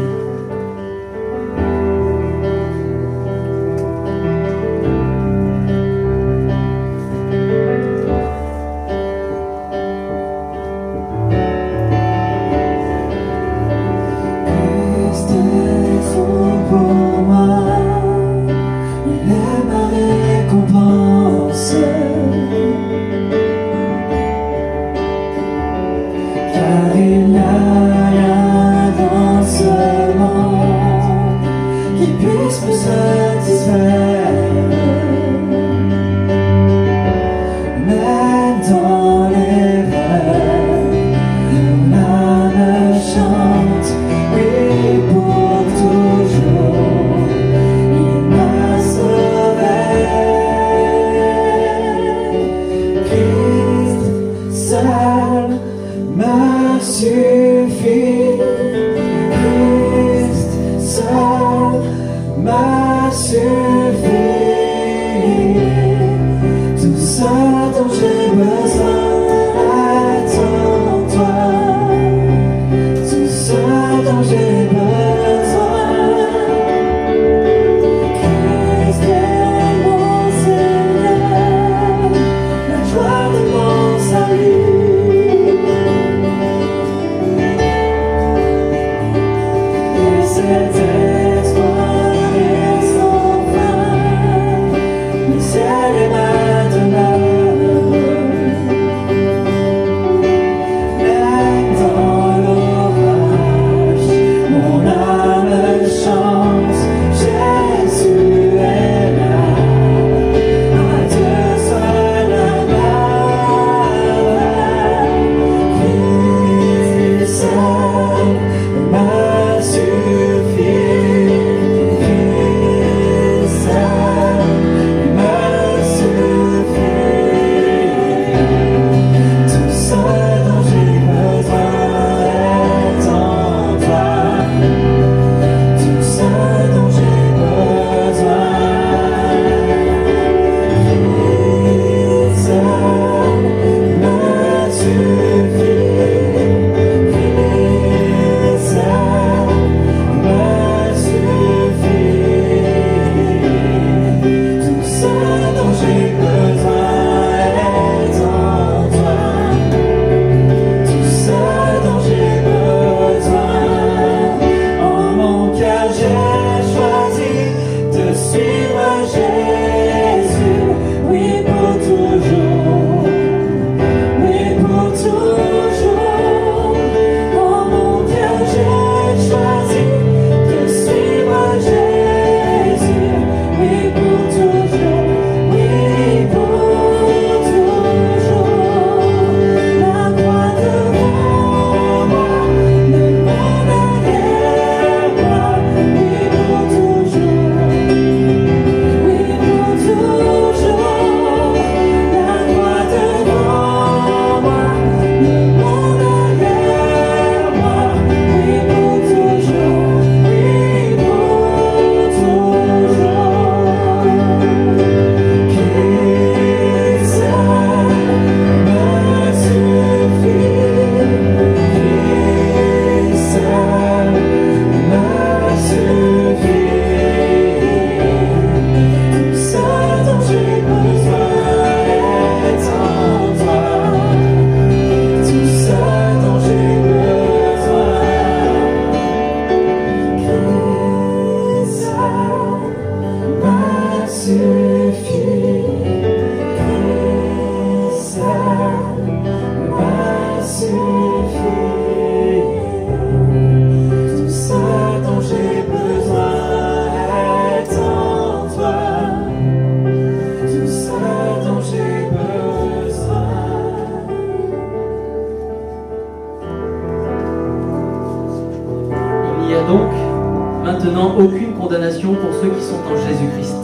Aucune condamnation pour ceux qui sont en Jésus-Christ,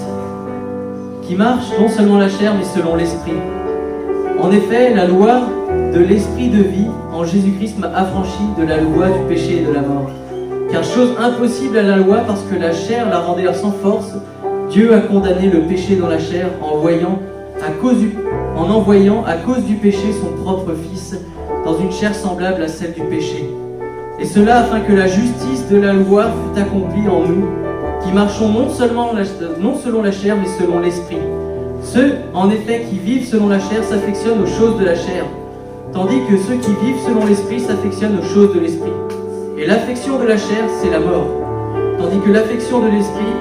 qui marchent non seulement la chair, mais selon l'Esprit. En effet, la loi de l'Esprit de vie en Jésus-Christ m'a affranchi de la loi du péché et de la mort. Car chose impossible à la loi, parce que la chair la rendait sans force, Dieu a condamné le péché dans la chair en envoyant à cause du péché son propre Fils dans une chair semblable à celle du péché. Et cela afin que la justice de la loi fût accomplie en nous, qui marchons non selon la chair, mais selon l'esprit. Ceux, en effet, qui vivent selon la chair s'affectionnent aux choses de la chair, tandis que ceux qui vivent selon l'esprit s'affectionnent aux choses de l'esprit. Et l'affection de la chair, c'est la mort, tandis que l'affection de l'esprit,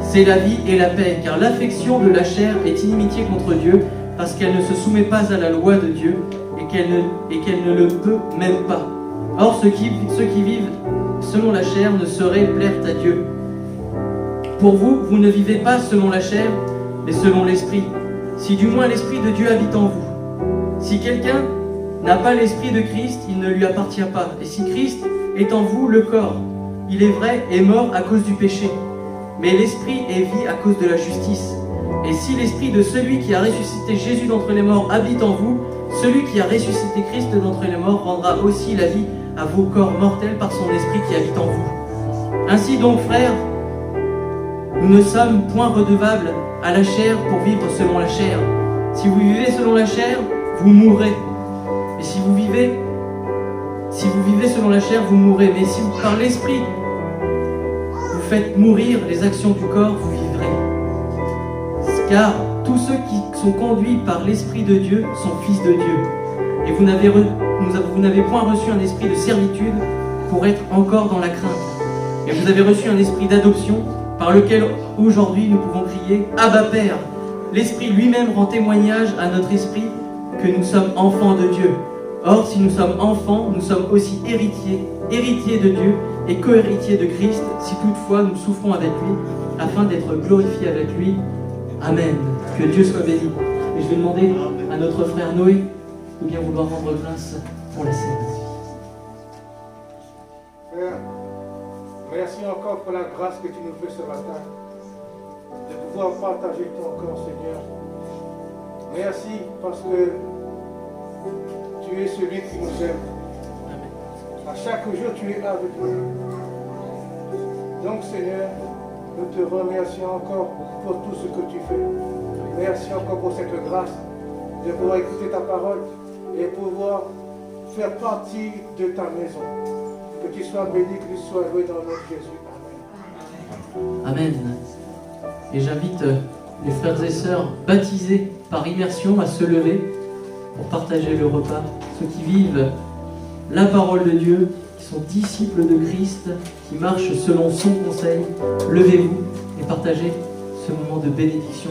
c'est la vie et la paix, car l'affection de la chair est inimitié contre Dieu, parce qu'elle ne se soumet pas à la loi de Dieu, et qu'elle ne le peut même pas. Or, ceux qui vivent selon la chair ne sauraient plaire à Dieu. Pour vous, vous ne vivez pas selon la chair, mais selon l'esprit, si du moins l'esprit de Dieu habite en vous. Si quelqu'un n'a pas l'esprit de Christ, il ne lui appartient pas. Et si Christ est en vous, le corps, il est vrai, est mort à cause du péché, mais l'esprit est vie à cause de la justice. Et si l'esprit de celui qui a ressuscité Jésus d'entre les morts habite en vous, celui qui a ressuscité Christ d'entre les morts rendra aussi la vie à vos corps mortels par son esprit qui habite en vous. Ainsi donc, frères, nous ne sommes point redevables à la chair pour vivre selon la chair. Si vous vivez selon la chair, vous mourrez. Et si vous vivez selon la chair, vous mourrez. Mais si par l'esprit vous faites mourir les actions du corps, vous vivrez. Car tous ceux qui sont conduits par l'Esprit de Dieu sont fils de Dieu. Et vous n'avez point reçu un esprit de servitude pour être encore dans la crainte. Et vous avez reçu un esprit d'adoption par lequel aujourd'hui nous pouvons crier « Abba Père ». L'Esprit lui-même rend témoignage à notre esprit que nous sommes enfants de Dieu. Or, si nous sommes enfants, nous sommes aussi héritiers de Dieu et co-héritiers de Christ, si toutefois nous souffrons avec lui, afin d'être glorifiés avec lui. Amen. Que Dieu soit béni. Et je vais demander à notre frère Noé de bien vouloir rendre grâce pour la scène. Père, merci encore pour la grâce que tu nous fais ce matin, de pouvoir partager ton corps, Seigneur. Merci parce que tu es celui qui nous aime. À chaque jour, tu es avec nous. Donc, Seigneur, nous te remercions encore pour tout ce que tu fais. Merci encore pour cette grâce de pouvoir écouter ta parole et pouvoir faire partie de ta maison. Que tu sois béni, que tu sois loué dans le nom de Jésus. Amen. Amen. Et j'invite les frères et sœurs baptisés par immersion à se lever pour partager le repas. Ceux qui vivent la parole de Dieu, qui sont disciples de Christ, qui marchent selon son conseil, levez-vous et partagez ce moment de bénédiction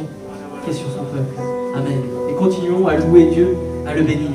qui est sur son peuple. Amen. Et continuons à louer Dieu, à le bénir.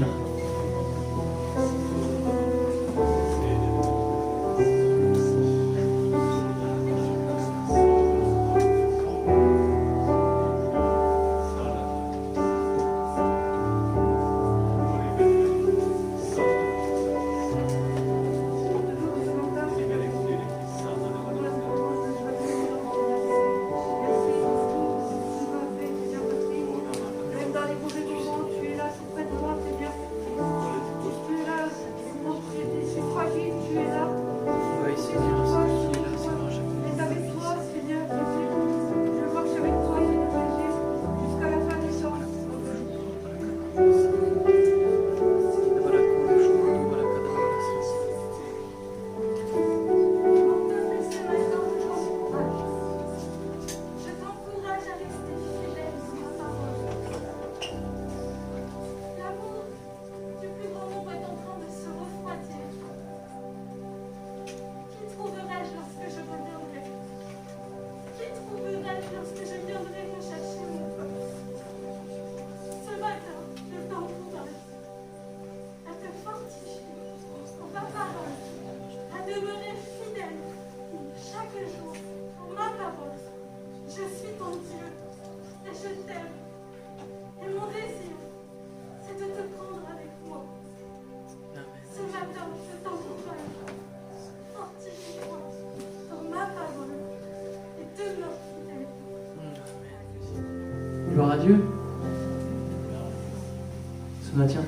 Gloire à Dieu.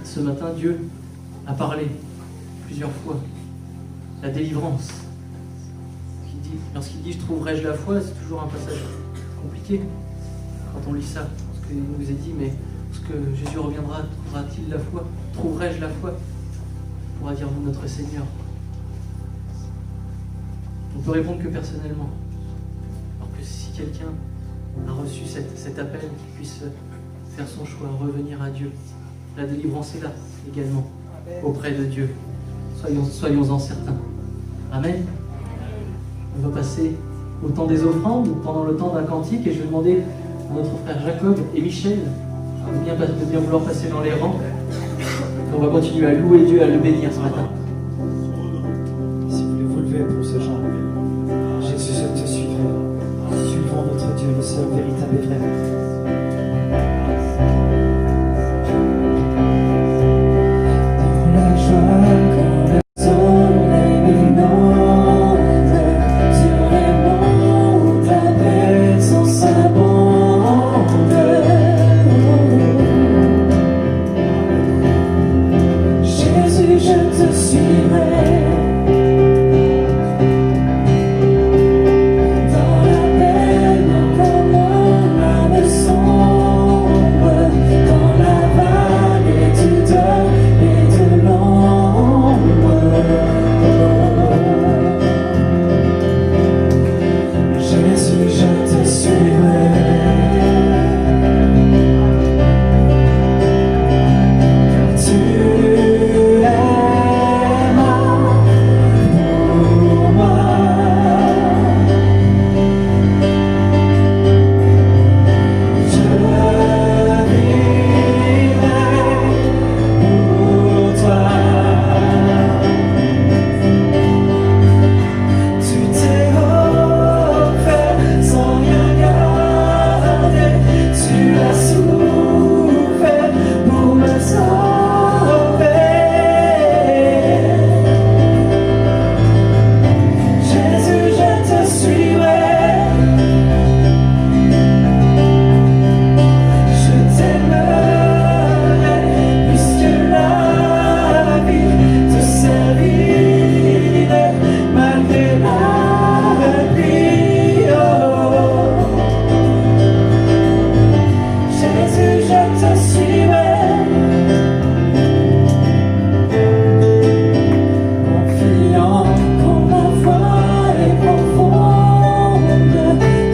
Ce matin, Dieu a parlé plusieurs fois. La délivrance. Lorsqu'il dit « Je trouverai-je la foi », c'est toujours un passage compliqué quand on lit ça. Parce qu'il nous est dit « Mais lorsque Jésus reviendra, trouvera-t-il la foi ? Trouverai-je la foi ?» pourra dire notre Seigneur. on peut répondre que personnellement. Alors que si quelqu'un a reçu cet appel, qu'il puisse faire son choix, revenir à Dieu. La délivrance est là également, auprès de Dieu. Soyons-en certains. Amen. On va passer au temps des offrandes, pendant le temps d'un cantique, et je vais demander à notre frère Jacob et Michel de bien vouloir passer dans les rangs. Et on va continuer à louer Dieu, à le bénir ce matin. Si vous voulez vous lever pour ce genre, Jésus, je te suivrai. Suivons notre Dieu, le seul véritable et vrai. Dans la joie, quand le soleil m'inonde, sur les monts où ta présence abonde. Jésus, je te suivrai. Dans la peine, comme mon âme sombre, dans la vallée du deuil et de l'ombre. Jésus, je te suivrai. Car tu es ma pour moi. Je vivrai pour toi. Tu t'es offert sans rien garder. Tu as souffert pour me sauver. Jésus, je te suivrai. Je t'aimerai plus que la vie. Te servirai malgré la pluie. Oh. Jésus, je te suivrai. Confiant quand ma foi est profonde,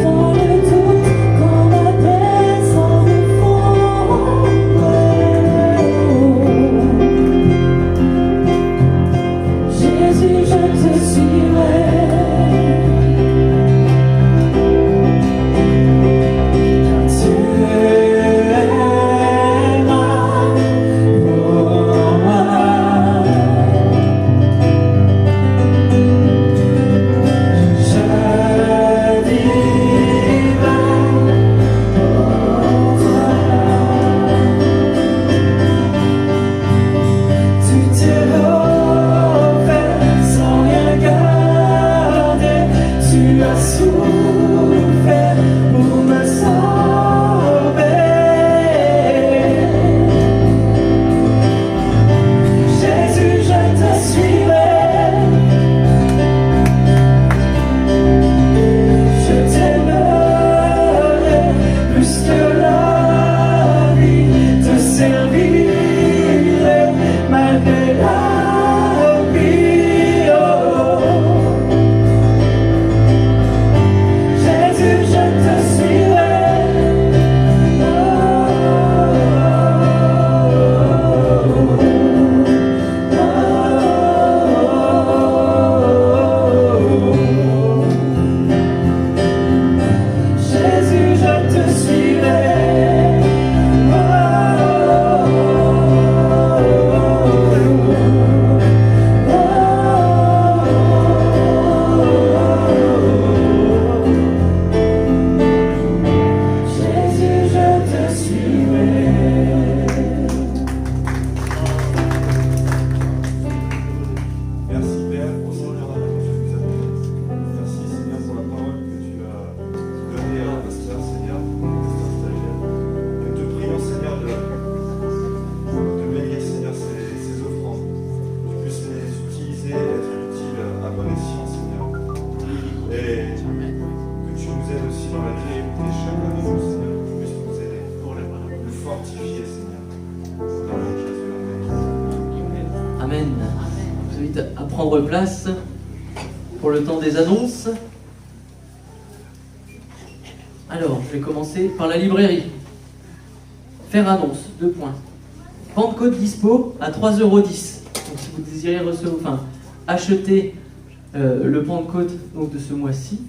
dans le doute, quand ma paix s'en fonde. Jésus, je te suivrai. Car tu es ma pour moi. Je vivrai pour toi. Tu t'es offert sans rien garder. Tu as souffert pour me sauver. Jésus, je te suivrai. Je t'aimerai plus que la vie. Te servirai malgré la pluie. Oh. Jésus, je te suivrai. Jésus, je te suivrai. Jésus, je te suivrai. Merci Père pour cette heure que tu nous as donnée. Merci Seigneur pour la parole que tu as donnée à pasteur Seigneur, pasteur stagiaire. Et nous te prions Seigneur de bénir Seigneur ces offrandes, que tu puisses les utiliser et être utiles à bon escient Seigneur. Et que tu nous aides aussi dans la difficulté chacun de nous Seigneur, que tu puisses nous aider, nous fortifier Seigneur. Dans le nom de Jésus, Amen. Amen. Je vous invite à prendre place. pour le temps des annonces. Alors, je vais commencer par la librairie. Faire annonce, 2 points. Pentecôte dispo à 3,10 €. Donc si vous désirez acheter le Pentecôte donc, de ce mois-ci,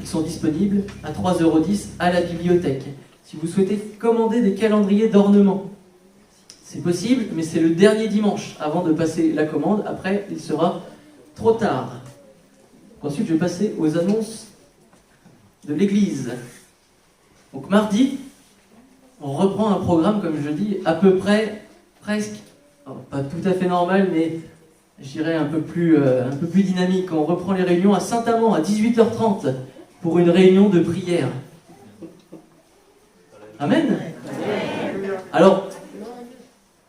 ils sont disponibles à 3,10 € à la bibliothèque. Si vous souhaitez commander des calendriers d'ornement, c'est possible, mais c'est le dernier dimanche avant de passer la commande. Après, il sera trop tard. Ensuite, je vais passer aux annonces de l'église. Donc mardi, on reprend un programme, comme je dis, à peu près, presque, pas tout à fait normal, mais je dirais un peu plus dynamique. On reprend les réunions à Saint-Amand à 18h30 pour une réunion de prière. Amen. Alors,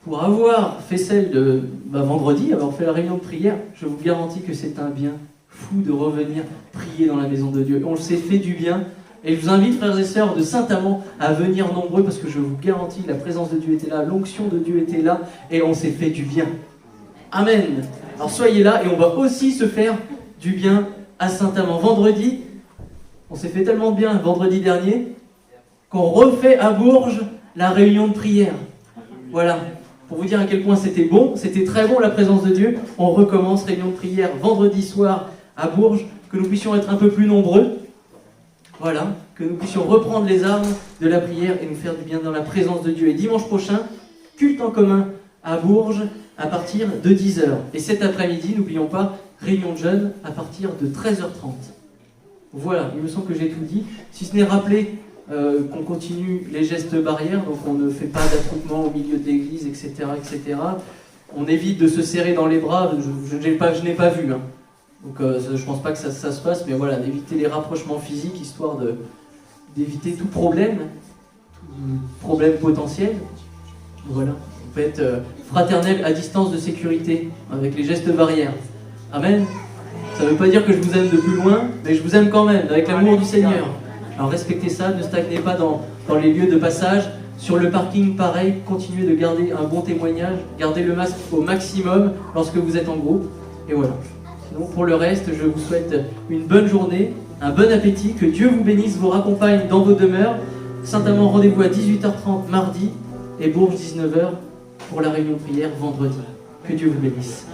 pour avoir fait celle de vendredi, avoir fait la réunion de prière, je vous garantis que c'est un bien fou de revenir prier dans la maison de Dieu. On s'est fait du bien. Et je vous invite, frères et sœurs de Saint-Amand, à venir nombreux parce que je vous garantis, la présence de Dieu était là, l'onction de Dieu était là et on s'est fait du bien. Amen. Alors soyez là et on va aussi se faire du bien à Saint-Amand. Vendredi, on s'est fait tellement de bien vendredi dernier qu'on refait à Bourges la réunion de prière. Voilà. Pour vous dire à quel point c'était bon, c'était très bon la présence de Dieu. On recommence réunion de prière vendredi soir à Bourges, que nous puissions être un peu plus nombreux. Voilà, que nous puissions reprendre les armes de la prière et nous faire du bien dans la présence de Dieu. Et dimanche prochain, culte en commun à Bourges à partir de 10h. Et cet après-midi, n'oublions pas, réunion de jeunes à partir de 13h30. Voilà, il me semble que j'ai tout dit. Si ce n'est rappelé qu'on continue les gestes barrières, donc on ne fait pas d'attroupement au milieu de l'église, etc., etc. On évite de se serrer dans les bras, je n'ai pas vu. Hein. Donc je ne pense pas que ça se passe, mais voilà, d'éviter les rapprochements physiques, histoire d'éviter tout problème potentiel. Voilà, on peut être fraternel à distance de sécurité, avec les gestes barrières. Amen. Ça ne veut pas dire que je vous aime de plus loin, mais je vous aime quand même, avec l'amour du Seigneur. Alors respectez ça, ne stagnez pas dans les lieux de passage. Sur le parking, pareil, continuez de garder un bon témoignage, gardez le masque au maximum lorsque vous êtes en groupe, et voilà. Sinon, pour le reste, je vous souhaite une bonne journée, un bon appétit, que Dieu vous bénisse, vous raccompagne dans vos demeures. Saint-Amand, rendez-vous à 18h30 mardi, et Bourges 19h pour la réunion de prière vendredi. Que Dieu vous bénisse.